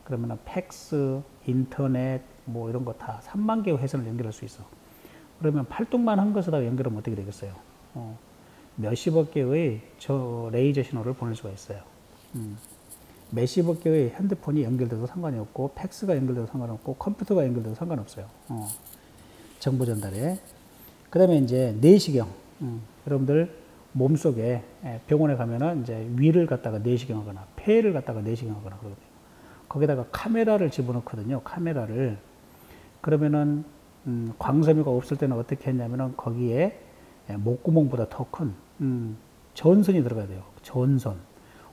그러면은 팩스, 인터넷 뭐 이런 거 다 3만 개의 회선을 연결할 수 있어. 그러면 팔뚝만 한 것에다가 연결하면 어떻게 되겠어요? 몇십억 개의 저 레이저 신호를 보낼 수가 있어요. 몇십억 개의 핸드폰이 연결돼도 상관이 없고, 팩스가 연결돼도 상관없고, 컴퓨터가 연결돼도 상관없어요. 정보 전달에. 그 다음에 이제 내시경. 여러분들 몸속에 병원에 가면은 이제 위를 갖다가 내시경 하거나, 폐를 갖다가 내시경 하거나 그러거든요. 거기다가 카메라를 집어넣거든요. 카메라를. 그러면은, 광섬유가 없을 때는 어떻게 했냐면은 거기에 목구멍보다 더 큰, 전선이 들어가야 돼요. 전선.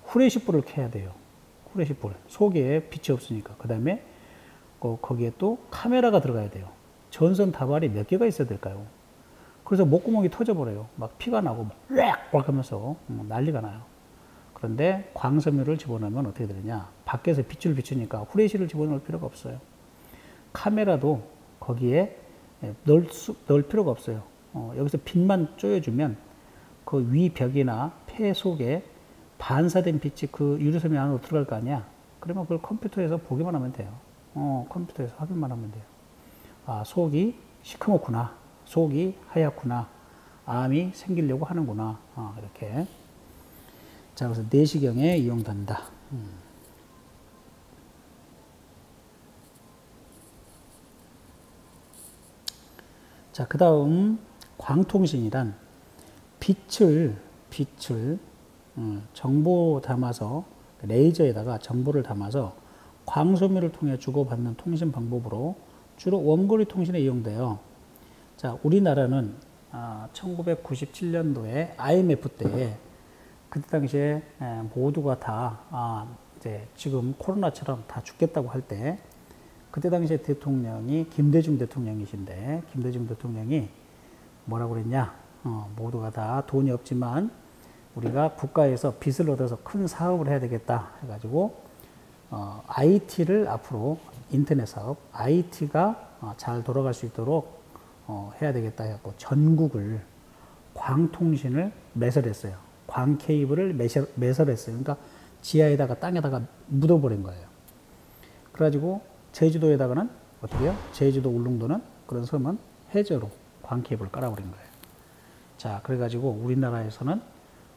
후레시불을 켜야 돼요. 후레시불. 속에 빛이 없으니까. 그 다음에 거기에 또 카메라가 들어가야 돼요. 전선 다발이 몇 개가 있어야 될까요? 그래서 목구멍이 터져버려요. 막 피가 나고 막 하면서 난리가 나요. 그런데 광섬유를 집어넣으면 어떻게 되느냐? 밖에서 빛을 비추니까 후레쉬를 집어넣을 필요가 없어요. 카메라도 거기에 넣을 필요가 없어요. 여기서 빛만 쪼여주면 그 위 벽이나 폐 속에 반사된 빛이 그 유리섬유 안으로 들어갈 거 아니야? 그러면 그걸 컴퓨터에서 보기만 하면 돼요. 컴퓨터에서 확인만 하면 돼요. 아, 속이 시커멓구나. 속이 하얗구나. 암이 생기려고 하는구나. 이렇게. 자, 그래서 내시경에 이용된다. 자, 그 다음 광통신이란 빛을 정보 담아서 레이저에다가 정보를 담아서 광섬유를 통해 주고받는 통신 방법으로 주로 원거리 통신에 이용돼요. 자, 우리나라는 1997년도에 IMF 때 그때 당시에 모두가 다 이제 지금 코로나처럼 다 죽겠다고 할 때 그때 당시에 대통령이 김대중 대통령이신데 김대중 대통령이 뭐라고 그랬냐? 모두가 다 돈이 없지만 우리가 국가에서 빚을 얻어서 큰 사업을 해야 되겠다 해가지고 IT를 앞으로 인터넷 사업, IT가 잘 돌아갈 수 있도록 해야 되겠다 해갖고 전국을 광통신을 매설했어요. 광 케이블을 매설했어요. 그러니까 지하에다가 땅에다가 묻어버린 거예요. 그래가지고 제주도에다가는 어떻게 해요? 제주도 울릉도는 그런 섬은 해저로 광 케이블을 깔아버린 거예요. 자, 그래가지고 우리나라에서는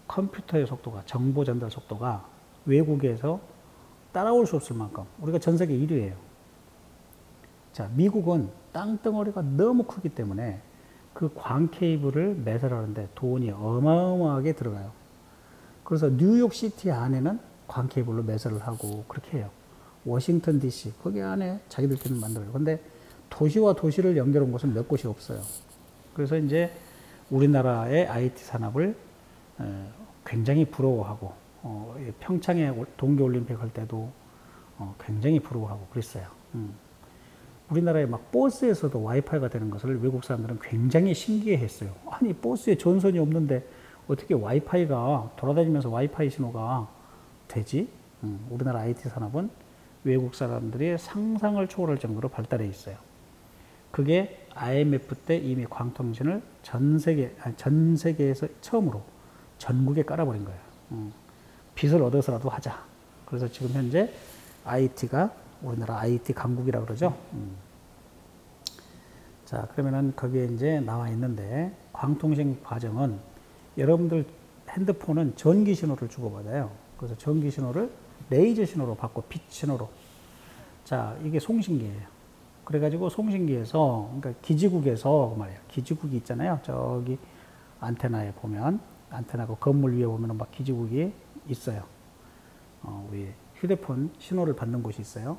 컴퓨터의 속도가, 정보 전달 속도가 외국에서 따라올 수 없을 만큼 우리가 전 세계 1위예요. 자, 미국은 땅덩어리가 너무 크기 때문에 그 광 케이블을 매설하는데 돈이 어마어마하게 들어가요. 그래서 뉴욕시티 안에는 광 케이블로 매설을 하고 그렇게 해요. 워싱턴 DC 거기 안에 자기들끼리 만들어요. 근데 도시와 도시를 연결한 곳은 몇 곳이 없어요. 그래서 이제 우리나라의 IT 산업을 굉장히 부러워하고 평창에 동계올림픽 할 때도 굉장히 부러워하고 그랬어요. 우리나라의 막 버스에서도 와이파이가 되는 것을 외국 사람들은 굉장히 신기해했어요. 아니 버스에 전선이 없는데 어떻게 와이파이가 돌아다니면서 와이파이 신호가 되지? 우리나라 IT 산업은 외국 사람들이 상상을 초월할 정도로 발달해 있어요. 그게 IMF 때 이미 광통신을 전 세계에서 처음으로 전국에 깔아버린 거예요. 빚을 얻어서라도 하자. 그래서 지금 현재 IT가 우리나라 IT 강국이라고 그러죠. 자, 그러면은 거기에 이제 나와 있는데 광통신 과정은 여러분들 핸드폰은 전기 신호를 주고받아요. 그래서 전기 신호를 레이저 신호로 받고 빛 신호로. 자, 이게 송신기예요. 그래가지고 송신기에서, 그러니까 기지국에서 말이에요. 기지국이 있잖아요. 저기 안테나에 보면, 안테나고 건물 위에 보면 막 기지국이 있어요. 우리 휴대폰 신호를 받는 곳이 있어요.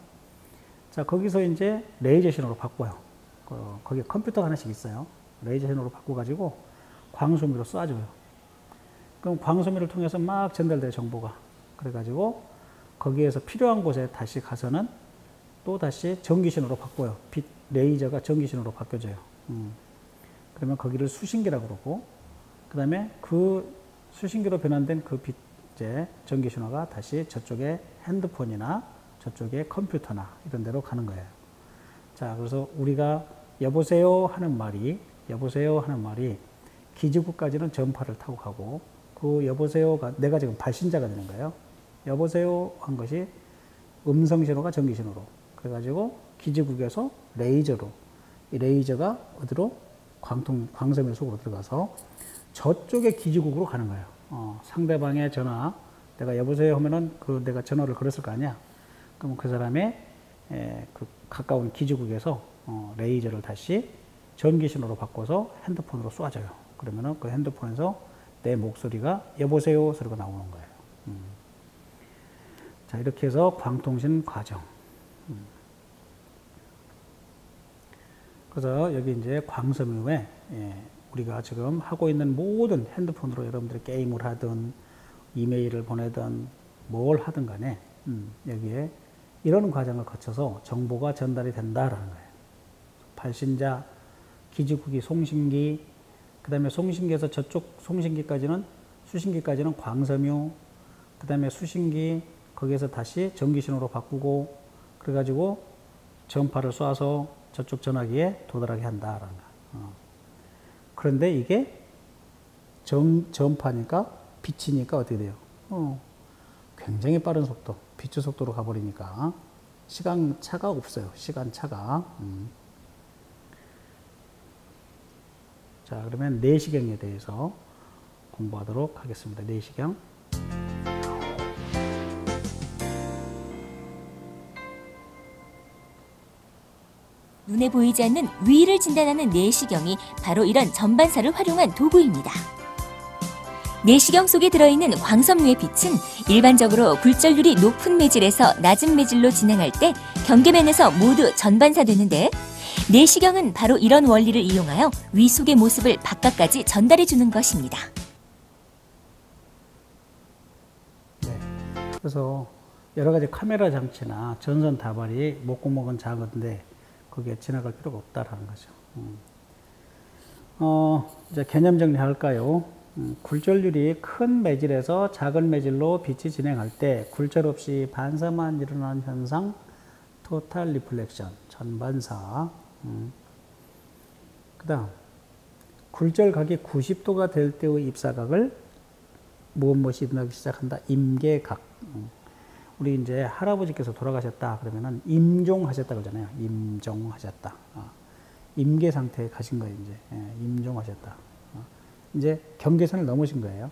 자, 거기서 이제 레이저 신호로 바꿔요. 거기에 컴퓨터가 하나씩 있어요. 레이저 신호로 바꿔가지고 광섬유로 쏴줘요. 그럼 광섬유를 통해서 막 전달돼요, 정보가. 그래가지고 거기에서 필요한 곳에 다시 가서는 또 다시 전기신호로 바꿔요. 빛 레이저가 전기신호로 바뀌어져요. 그러면 거기를 수신기라고 그러고, 그 다음에 그 수신기로 변환된 그 빛, 이제 전기신호가 다시 저쪽에 핸드폰이나 저쪽에 컴퓨터나 이런 데로 가는 거예요. 자, 그래서 우리가 여보세요 하는 말이 기지국까지는 전파를 타고 가고, 그 여보세요가 내가 지금 발신자가 되는 거예요. 여보세요 한 것이 음성신호가 전기신호로, 그래가지고 기지국에서 레이저로, 이 레이저가 어디로? 광섬유 속으로 들어가서 저쪽에 기지국으로 가는 거예요. 상대방의 전화, 내가 여보세요 하면은 내가 전화를 걸었을 거 아니야. 그럼 그 사람의 그 가까운 기지국에서 레이저를 다시 전기신호로 바꿔서 핸드폰으로 쏴줘요. 그러면은 그 핸드폰에서 내 목소리가 여보세요 소리가 나오는 거예요. 자, 이렇게 해서 광통신 과정. 그래서 여기 이제 광섬유에 우리가 지금 하고 있는 모든 핸드폰으로 여러분들이 게임을 하든 이메일을 보내든 뭘 하든 간에 여기에 이런 과정을 거쳐서 정보가 전달이 된다라는 거예요. 발신자, 기지국이 송신기, 그 다음에 송신기에서 저쪽 송신기까지는, 수신기까지는 광섬유, 그 다음에 수신기, 거기에서 다시 전기신호로 바꾸고, 그래가지고 전파를 쏴서 저쪽 전화기에 도달하게 한다라는 거예요. 그런데 이게 전파니까, 빛이니까 어떻게 돼요? 굉장히 빠른 속도, 빛의 속도로 가버리니까 시간차가 없어요. 시간차가. 자, 그러면 내시경에 대해서 공부하도록 하겠습니다. 내시경. 눈에 보이지 않는 위를 진단하는 내시경이 바로 이런 전반사를 활용한 도구입니다. 내시경 속에 들어있는 광섬유의 빛은 일반적으로 굴절률이 높은 매질에서 낮은 매질로 진행할 때 경계면에서 모두 전반사되는데, 내시경은 바로 이런 원리를 이용하여 위 속의 모습을 바깥까지 전달해 주는 것입니다. 네. 그래서 여러 가지 카메라 장치나 전선 다발이 목구멍은 작은데 거기에 지나갈 필요가 없다라는 거죠. 이제 개념 정리할까요? 굴절률이 큰 매질에서 작은 매질로 빛이 진행할 때 굴절 없이 반사만 일어나는 현상, 토탈 리플렉션, 전반사. 그 다음, 굴절각이 90도가 될 때의 입사각을 무엇이 일어나기 시작한다? 임계각. 우리 이제 할아버지께서 돌아가셨다 그러면은 임종하셨다 그러잖아요. 임종하셨다. 임계 상태에 가신 거예요, 이제. 임종하셨다. 이제 경계선을 넘으신 거예요.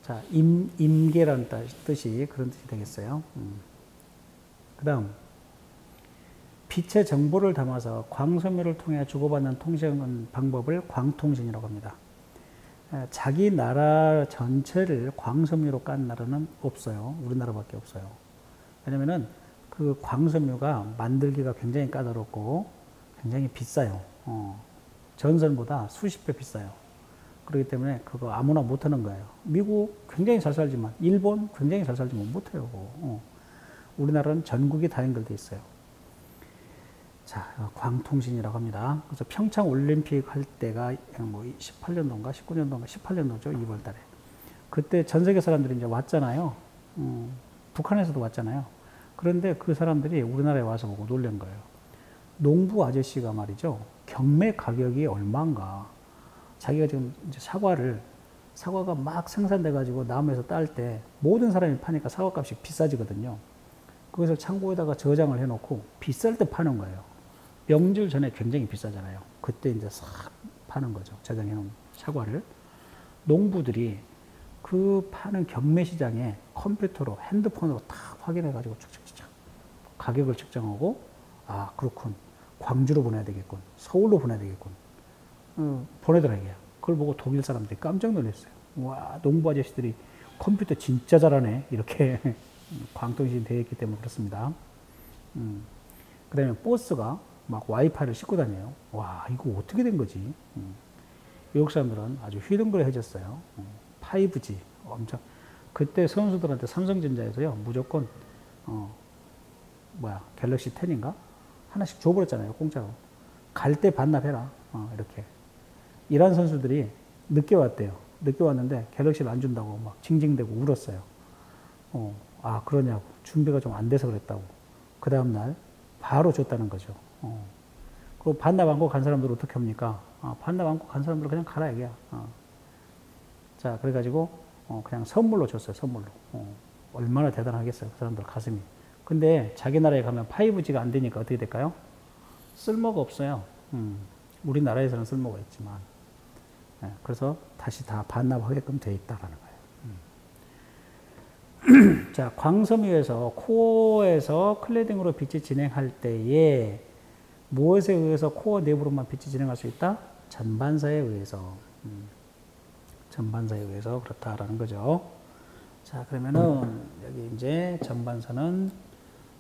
자, 임계라는 뜻이 그런 뜻이 되겠어요. 그 다음, 빛의 정보를 담아서 광섬유를 통해 주고받는 통신 방법을 광통신이라고 합니다. 자기 나라 전체를 광섬유로 깐 나라는 없어요. 우리나라밖에 없어요. 왜냐면은 그 광섬유가 만들기가 굉장히 까다롭고 굉장히 비싸요. 전선보다 수십 배 비싸요. 그렇기 때문에 그거 아무나 못하는 거예요. 미국 굉장히 잘 살지만, 일본 굉장히 잘 살지만 못해요. 우리나라는 전국이 다 연결돼 있어요. 자, 광통신이라고 합니다. 그래서 평창 올림픽 할 때가 뭐 18년도인가 19년도인가 18년도죠. 2월 달에. 그때 전 세계 사람들이 이제 왔잖아요. 북한에서도 왔잖아요. 그런데 그 사람들이 우리나라에 와서 보고 놀란 거예요. 농부 아저씨가 말이죠. 경매 가격이 얼마인가. 자기가 지금 이제 사과가 막 생산돼 가지고 나무에서 딸 때 모든 사람이 파니까 사과값이 비싸지거든요. 그것을 창고에다가 저장을 해놓고 비쌀 때 파는 거예요. 명절 전에 굉장히 비싸잖아요. 그때 이제 싹 파는 거죠. 저장해놓은 사과를. 농부들이 그 파는 경매 시장에 컴퓨터로, 핸드폰으로 다 확인해가지고 착착착 가격을 측정하고, 아, 그렇군. 광주로 보내야 되겠군. 서울로 보내야 되겠군. 보내더라고요. 그걸 보고 독일 사람들이 깜짝 놀랐어요. 와, 농부 아저씨들이 컴퓨터 진짜 잘하네. 이렇게 광통신이 되어 있기 때문에 그렇습니다. 그 다음에 버스가 막 와이파이를 싣고 다녀요. 와, 이거 어떻게 된 거지? 외국 사람들은 아주 휘둥그레해졌어요. 5G 엄청 그때 선수들한테 삼성전자에서요, 무조건, 갤럭시 10인가? 하나씩 줘버렸잖아요, 공짜로. 갈 때 반납해라. 이렇게. 이란 선수들이 늦게 왔대요. 늦게 왔는데 갤럭시를 안 준다고 막 징징대고 울었어요. 그러냐고. 준비가 좀 안 돼서 그랬다고. 그 다음날 바로 줬다는 거죠. 그리고 반납 안고 간 사람들 어떻게 합니까? 반납 안고 간 사람들 그냥 가라 이거야. 자, 그래가지고 그냥 선물로 줬어요. 선물로. 얼마나 대단하겠어요. 그 사람들 가슴이. 근데 자기 나라에 가면 5G가 안 되니까 어떻게 될까요? 쓸모가 없어요. 우리나라에서는 쓸모가 있지만. 그래서 다시 다 반납하게끔 돼 있다라는 거예요. 자, 광섬유에서 코어에서 클래딩으로 빛이 진행할 때에 무엇에 의해서 코어 내부로만 빛이 진행할 수 있다? 전반사에 의해서. 전반사에 의해서 그렇다라는 거죠. 자, 그러면은 여기 이제 전반사는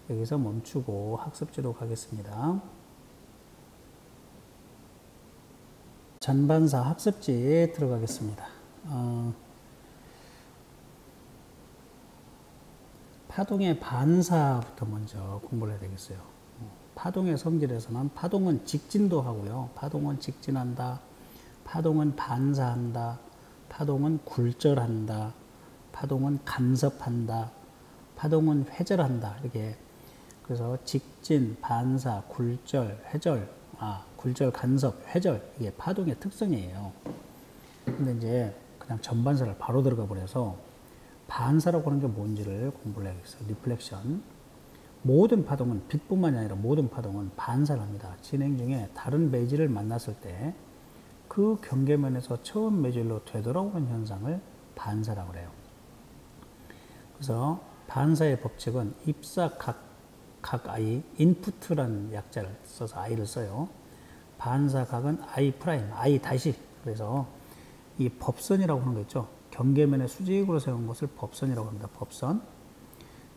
여기서 멈추고 학습지로 가겠습니다. 전반사 학습지에 들어가겠습니다. 파동의 반사부터 먼저 공부를 해야 되겠어요. 파동의 성질에서는 파동은 직진도 하고요. 파동은 직진한다. 파동은 반사한다. 파동은 굴절한다. 파동은 간섭한다. 파동은 회절한다. 이렇게. 그래서 직진, 반사, 굴절, 회절, 굴절, 간섭, 회절. 이게 파동의 특성이에요. 근데 이제 그냥 전반사를 바로 들어가 버려서 반사라고 하는 게 뭔지를 공부를 해야겠어요. 리플렉션. 모든 파동은, 빛뿐만이 아니라 모든 파동은 반사를 합니다. 진행 중에 다른 매질을 만났을 때 그 경계면에서 처음 매질로 되돌아오는 현상을 반사라고 그래요. 그래서 반사의 법칙은 입사 각 i, 인풋이라는 약자를 써서 i를 써요. 반사 각은 i 프라임, i 다시. 그래서 이 법선이라고 하는 거 있죠. 경계면에 수직으로 세운 것을 법선이라고 합니다. 법선.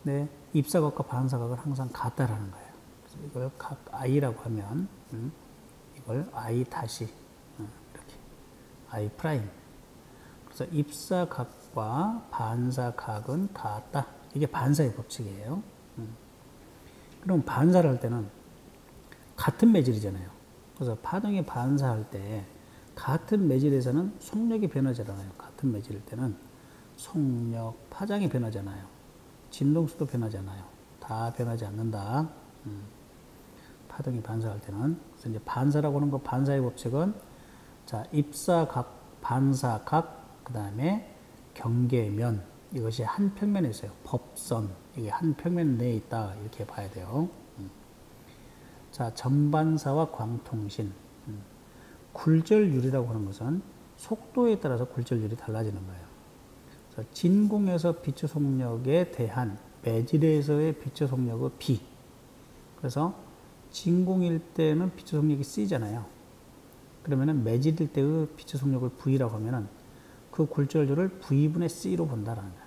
네, 입사각과 반사각은 항상 같다라는 거예요. 그래서 이걸 각 i라고 하면 이걸 i 다시 이렇게 i 프라임. 그래서 입사각과 반사각은 같다. 이게 반사의 법칙이에요. 그럼 반사를 할 때는 같은 매질이잖아요. 그래서 파동이 반사할 때 같은 매질에서는 속력이 변하지 않아요. 같은 매질일 때는 속력, 파장이 변하잖아요. 진동수도 변하지 않아요. 다 변하지 않는다. 파동이 반사할 때는. 그래서 이제 반사라고 하는 거, 반사의 법칙은 자, 입사각, 반사각, 그 다음에 경계면. 이것이 한 평면에 있어요. 법선. 이게 한 평면 내에 있다. 이렇게 봐야 돼요. 자, 전반사와 광통신. 굴절율이라고 하는 것은 속도에 따라서 굴절율이 달라지는 거예요. 그래서 진공에서 빛의 속력에 대한 매질에서의 빛의 속력의 B. 그래서 진공일 때는 빛의 속력이 C잖아요. 그러면은 매질일 때의 빛의 속력을 V라고 하면은 그 굴절율을 V분의 C로 본다라는 거예요.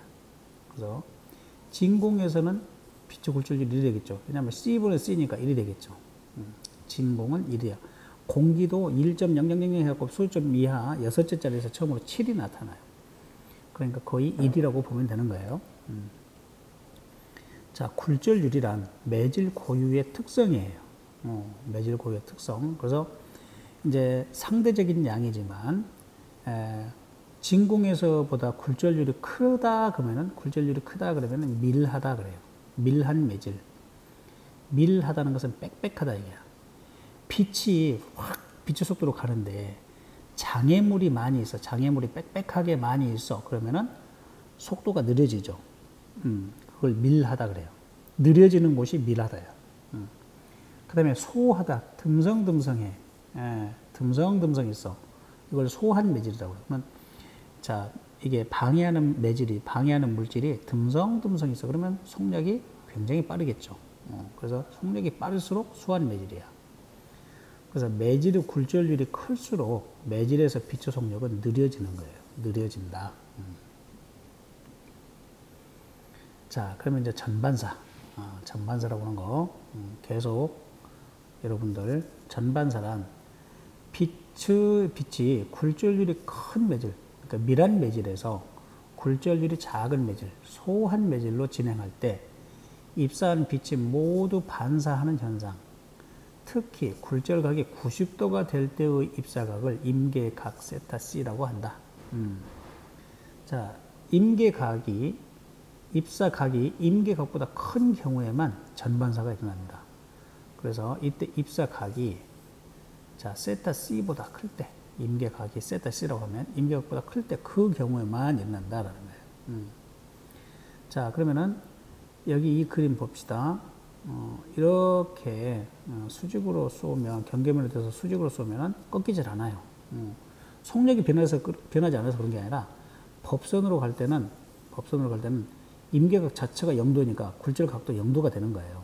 그래서 진공에서는 빛의 굴절율이 1이 되겠죠. 왜냐하면 C분의 C니까 1이 되겠죠. 진공은 1이야. 공기도 1.0000 해갖고 소수점 이하 6자리에서 처음으로 7이 나타나요. 그러니까 거의 1이라고 보면 되는 거예요. 자, 굴절율이란 매질 고유의 특성이에요. 매질 고유의 특성. 그래서 이제 상대적인 양이지만 진공에서보다 굴절율이 크다 그러면은 밀하다 그래요. 밀한 매질. 밀하다는 것은 빽빽하다 이게야. 빛이 확 빛의 속도로 가는데 장애물이 많이 있어. 장애물이 빽빽하게 많이 있어. 그러면은 속도가 느려지죠. 그걸 밀하다 그래요. 느려지는 곳이 밀하다야. 그 다음에 소하다. 듬성듬성해. 듬성듬성 있어. 이걸 소한 매질이라고 해요. 그러면 자, 이게 방해하는 매질이, 방해하는 물질이 듬성듬성 있어. 그러면 속력이 굉장히 빠르겠죠. 그래서 속력이 빠를수록 소한 매질이야. 그래서 매질의 굴절율이 클수록 매질에서 빛의 속력은 느려지는 거예요. 느려진다. 자, 그러면 이제 전반사. 전반사라고 하는 거. 계속 여러분들 전반사란 빛이 굴절율이 큰 매질, 그러니까 밀한 매질에서 굴절률이 작은 매질, 소한 매질로 진행할 때 입사하는 빛이 모두 반사하는 현상, 특히 굴절각이 90도가 될 때의 입사각을 임계각 세타 C라고 한다. 자, 입사각이 임계각보다 큰 경우에만 전반사가 일어납니다. 그래서 이때 입사각이 자, 세타 C보다 클 때, 임계각이 세타 C라고 하면 임계각보다 클 때 그 경우에만 일어난다라는 거예요. 자, 그러면은 여기 이 그림 봅시다. 이렇게 수직으로 쏘면, 경계면에 대해서 수직으로 쏘면 꺾이질 않아요. 속력이 변하지 않아서 그런 게 아니라 법선으로 갈 때는 임계각 자체가 0도니까 굴절각도 0도가 되는 거예요.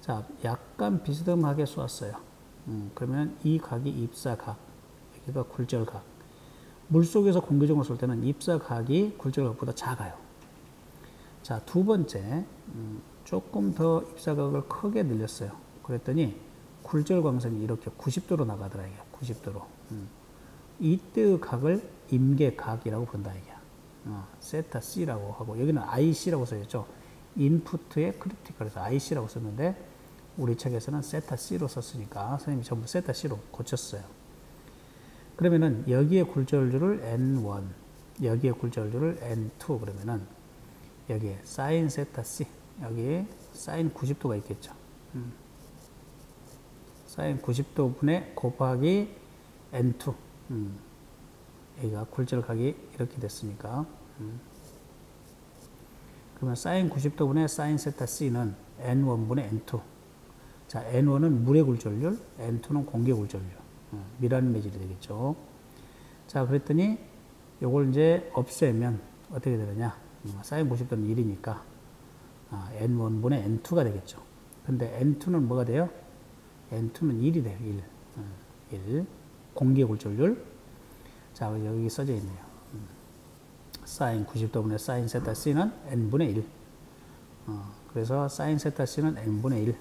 자, 약간 비스듬하게 쏘았어요. 그러면 이 각이 입사각, 여기가 굴절각. 물속에서 공기중으로 쏠 때는 입사각이 굴절각보다 작아요. 자, 두 번째, 조금 더 입사각을 크게 늘렸어요. 그랬더니 굴절 광선이 이렇게 90도로 나가더라, 이게 90도로. 이때의 각을 임계각이라고 본다, 이게. 세타 C라고 하고, 여기는 IC라고 써있죠. 인푸트의 크리티컬에서 IC라고 썼는데, 우리 책에서는 세타 C로 썼으니까 선생님이 전부 세타 C로 고쳤어요. 그러면은 여기에 굴절률을 N1, 여기에 굴절률을 N2 그러면은 여기에 사인 세타 C, 여기에 사인 90도가 있겠죠. 사인 90도 분의 곱하기 N2. 여기가 굴절각이 이렇게 됐으니까. 그러면 사인 90도 분의 사인 세타 C는 N1 분의 N2. 자, N1은 물의 굴절률, N2는 공기 굴절률. 미란 매질이 되겠죠. 자, 그랬더니 요걸 이제 없애면 어떻게 되느냐? 사인 90도는 1이니까 N1분의 N2가 되겠죠. 근데 N2는 뭐가 돼요? N2는 1이 돼요. 1. 공기 굴절률. 자, 여기 써져 있네요. 사인 90도분의 사인 세타 C는 N분의 1. 그래서 사인 세타 C는 N분의 1.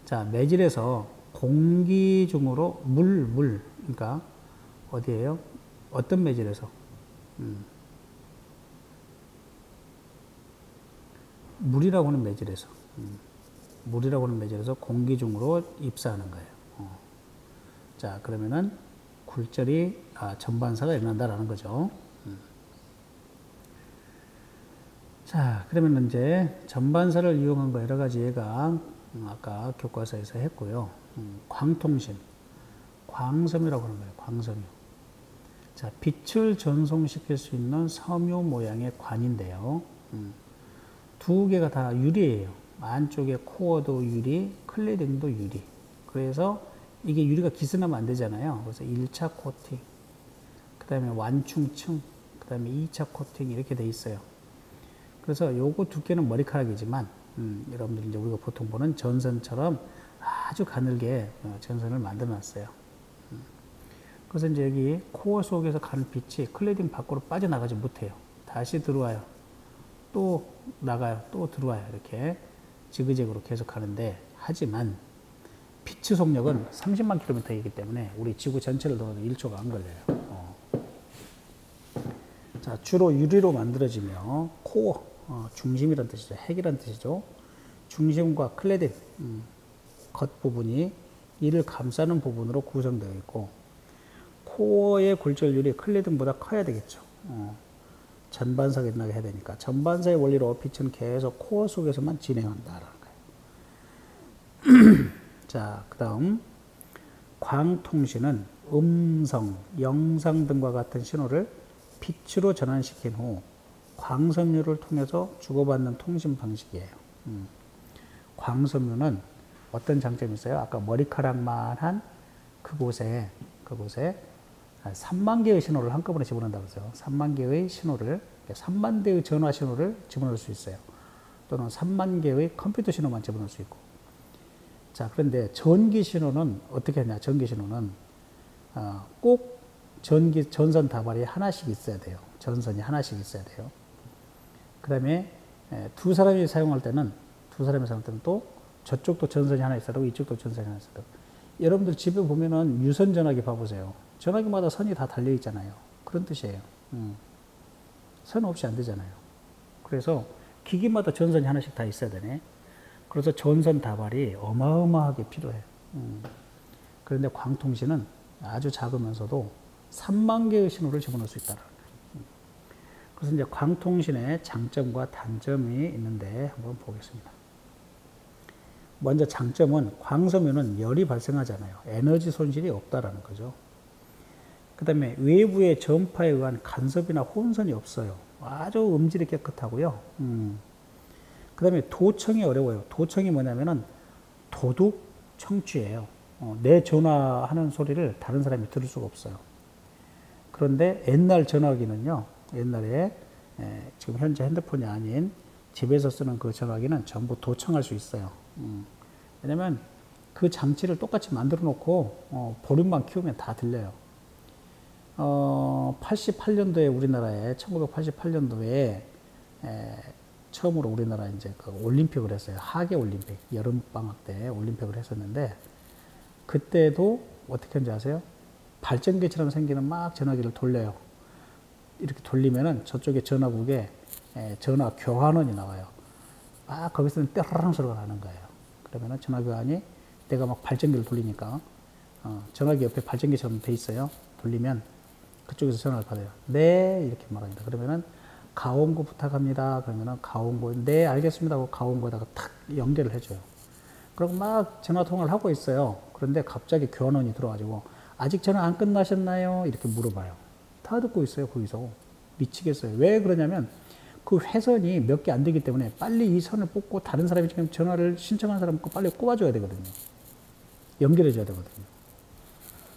자, 매질에서 공기 중으로 그러니까 어디에요? 어떤 매질에서? 물이라고 하는 매질에서. 물이라고 하는 매질에서 공기 중으로 입사하는 거예요. 자, 그러면은 굴절이 전반사가 일어난다라는 거죠. 자, 그러면 이제 전반사를 이용한 거 여러 가지 예가 아까 교과서에서 했고요. 광통신, 광섬유라고 하는 거예요. 광섬유. 자, 빛을 전송시킬 수 있는 섬유 모양의 관인데요. 두 개가 다 유리예요. 안쪽에 코어도 유리, 클레딩도 유리. 그래서 이게 유리가 기스나면 안 되잖아요. 그래서 1차 코팅, 그 다음에 완충층, 그 다음에 2차 코팅 이렇게 돼 있어요. 그래서 요거 두께는 머리카락이지만 여러분들 이제 우리가 보통 보는 전선처럼 아주 가늘게 전선을 만들어 놨어요. 그래서 이제 여기 코어 속에서 가는 빛이 클레딩 밖으로 빠져나가지 못해요. 다시 들어와요. 또 나가요. 또 들어와요. 이렇게 지그재그로 계속 가는데, 하지만 빛의 속력은 30만 km이기 때문에 우리 지구 전체를 돌아도 1초가 안 걸려요. 자, 주로 유리로 만들어지며 코어, 중심이란 뜻이죠. 핵이란 뜻이죠. 중심과 클레딩, 겉부분이 이를 감싸는 부분으로 구성되어 있고, 코어의 굴절률이 클레딩보다 커야 되겠죠. 전반사가 일어나게 해야 되니까 전반사의 원리로 빛은 계속 코어 속에서만 진행한다라는 거예요. 자, 그 다음 광통신은 음성, 영상 등과 같은 신호를 빛으로 전환시킨 후 광섬유를 통해서 주고받는 통신 방식이에요. 광섬유는 어떤 장점이 있어요? 아까 머리카락만한 그곳에 3만 개의 신호를 한꺼번에 집어넣는다고 했어요. 3만 개의 신호를, 3만 대의 전화 신호를 집어넣을 수 있어요. 또는 3만 개의 컴퓨터 신호만 집어넣을 수 있고. 자, 그런데 전기 신호는 어떻게 하냐? 전기 신호는 꼭 전선 다발이 하나씩 있어야 돼요. 전선이 하나씩 있어야 돼요. 그 다음에 두 사람이 사용할 때는 또 저쪽도 전선이 하나 있어야 되고 이쪽도 전선이 하나 있어야 되고. 여러분들 집에 보면은 유선 전화기 봐보세요. 전화기마다 선이 다 달려 있잖아요. 그런 뜻이에요. 선 없이 안 되잖아요. 그래서 기기마다 전선이 하나씩 다 있어야 되네. 그래서 전선 다발이 어마어마하게 필요해요. 그런데 광통신은 아주 작으면서도 3만 개의 신호를 집어넣을 수 있다는 거예요. 그래서 이제 광통신의 장점과 단점이 있는데 한번 보겠습니다. 먼저 장점은 광섬유는 열이 발생하지 않아요. 에너지 손실이 없다라는 거죠. 그 다음에 외부의 전파에 의한 간섭이나 혼선이 없어요. 아주 음질이 깨끗하고요. 그 다음에 도청이 어려워요. 도청이 뭐냐면은 도둑 청취예요. 내 전화하는 소리를 다른 사람이 들을 수가 없어요. 그런데 옛날 전화기는요, 옛날에 지금 현재 핸드폰이 아닌 집에서 쓰는 그 전화기는 전부 도청할 수 있어요. 왜냐면 그 장치를 똑같이 만들어 놓고 볼륨만 키우면 다 들려요. 88년도에 우리나라에 1988년도에 처음으로 우리나라 이제 그 올림픽을 했어요. 하계 올림픽, 여름 방학 때 올림픽을 했었는데 그때도 어떻게 하는지 아세요? 발전기처럼 생기는 막 전화기를 돌려요. 이렇게 돌리면은 저쪽에 전화국에 전화 교환원이 나와요. 막 거기서는 뾰로롱 소리가 나는 거예요. 그러면은 전화 교환이 내가 막 발전기를 돌리니까 전화기 옆에 발전기처럼 돼 있어요. 돌리면 그쪽에서 전화를 받아요. 네, 이렇게 말합니다. 그러면은 가온고 부탁합니다. 그러면은 가온고, 네, 알겠습니다 하고 가온고에다가 탁 연결을 해줘요. 그리고 막 전화 통화를 하고 있어요. 그런데 갑자기 교환원이 들어와가지고 아직 전화 안 끝나셨나요? 이렇게 물어봐요. 다 듣고 있어요. 거기서 미치겠어요. 왜 그러냐면 그 회선이 몇 개 안 되기 때문에 빨리 이 선을 뽑고 다른 사람이 지금 전화를 신청한 사람 거 빨리 꼽아줘야 되거든요. 연결해줘야 되거든요.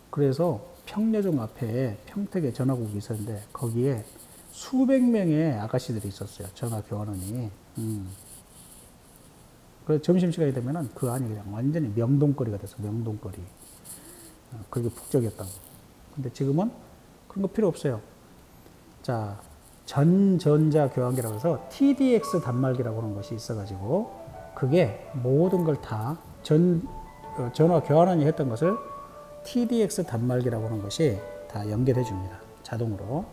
그래서 평내종 앞에 평택에 전화국이 있었는데 거기에 수백 명의 아가씨들이 있었어요. 전화 교환원이. 그래서 점심시간이 되면은 그 안이 그냥 완전히 명동거리가 됐어. 명동거리. 그게 북적이었다고. 근데 지금은 그런 거 필요 없어요. 자, 전전자 교환기라고 해서 TDX 단말기라고 하는 것이 있어가지고 그게 모든 걸 다 전화 교환원이 했던 것을 TDX 단말기라고 하는 것이 다 연결해 줍니다. 자동으로.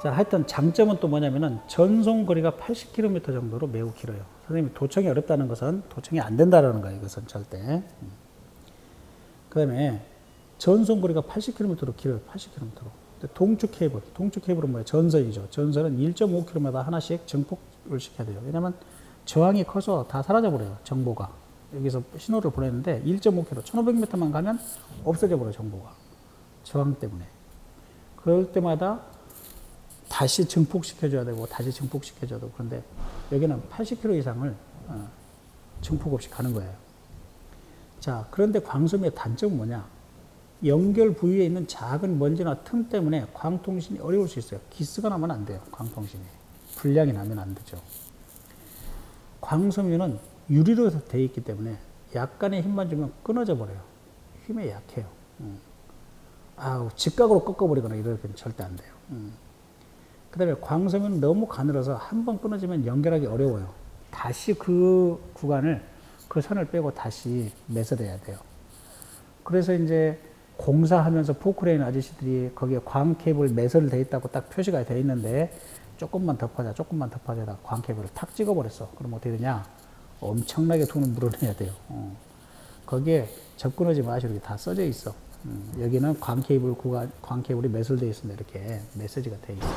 자, 하여튼 장점은 또 뭐냐면은 전송거리가 80km 정도로 매우 길어요. 선생님이 도청이 어렵다는 것은 도청이 안 된다는 거예요. 이것은 절대. 그 다음에 전송거리가 80km로 길어요. 80km로. 동축 케이블은 뭐예요? 전선이죠. 전선은 1.5km 하나씩 증폭을 시켜야 돼요. 왜냐면 저항이 커서 다 사라져 버려요. 정보가. 여기서 신호를 보내는데 1.5km, 1500m만 가면 없어져 버려요. 정보가. 저항 때문에. 그럴 때마다 다시 증폭시켜줘야 되고 다시 증폭시켜줘야 되고 그런데 여기는 80km 이상을 증폭 없이 가는 거예요. 자, 그런데 광섬유의 단점은 뭐냐? 연결 부위에 있는 작은 먼지나 틈 때문에 광통신이 어려울 수 있어요. 기스가 나면 안 돼요. 광통신이. 불량이 나면 안 되죠. 광섬유는 유리로 되어 있기 때문에 약간의 힘만 주면 끊어져 버려요. 힘에 약해요. 직각으로 꺾어버리거나 이렇게는 절대 안 돼요. 그 다음에 광섬유는 너무 가늘어서 한 번 끊어지면 연결하기 어려워요. 다시 그 구간을, 그 선을 빼고 다시 매설해야 돼요. 그래서 이제 공사하면서 포크레인 아저씨들이 거기에 광 케이블 매설되어 있다고 딱 표시가 되어 있는데 조금만 더 파자, 조금만 더 파자다 광 케이블을 탁 찍어버렸어. 그럼 어떻게 되냐? 엄청나게 돈을 물어내야 돼요. 거기에 접근하지 마시고 이렇게 다 써져 있어. 여기는 광 케이블 구간, 광 케이블이 매설되어 있습니다. 이렇게 메시지가 되어 있어요.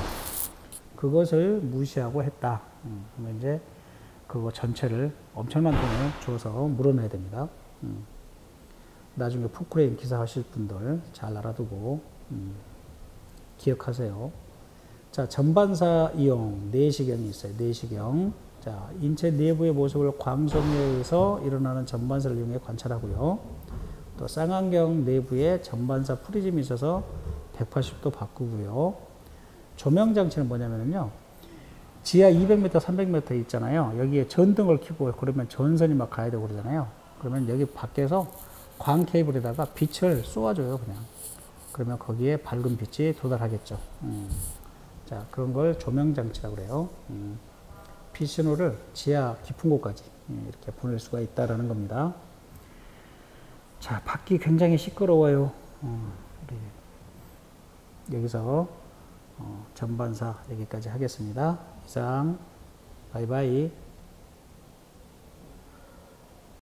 그것을 무시하고 했다. 그러면 이제 그거 전체를 엄청난 돈을 줘서 물어내야 됩니다. 나중에 포크레인 기사 하실 분들 잘 알아두고 기억하세요. 자, 전반사 이용 내시경이 있어요. 내시경. 자, 인체 내부의 모습을 광섬유에 의해서 일어나는 전반사를 이용해 관찰하고요. 또 쌍안경 내부에 전반사 프리즘이 있어서 180도 바꾸고요. 조명 장치는 뭐냐면요. 지하 200m, 300m 있잖아요. 여기에 전등을 켜고 그러면 전선이 막 가야 되고 그러잖아요. 그러면 여기 밖에서 광 케이블에다가 빛을 쏘아줘요, 그냥. 그러면 거기에 밝은 빛이 도달하겠죠. 자, 그런 걸 조명 장치라고 그래요. 빛 신호를 지하 깊은 곳까지 이렇게 보낼 수가 있다라는 겁니다. 자, 밖이 굉장히 시끄러워요. 여기서 전반사 여기까지 하겠습니다. 이상 바이바이.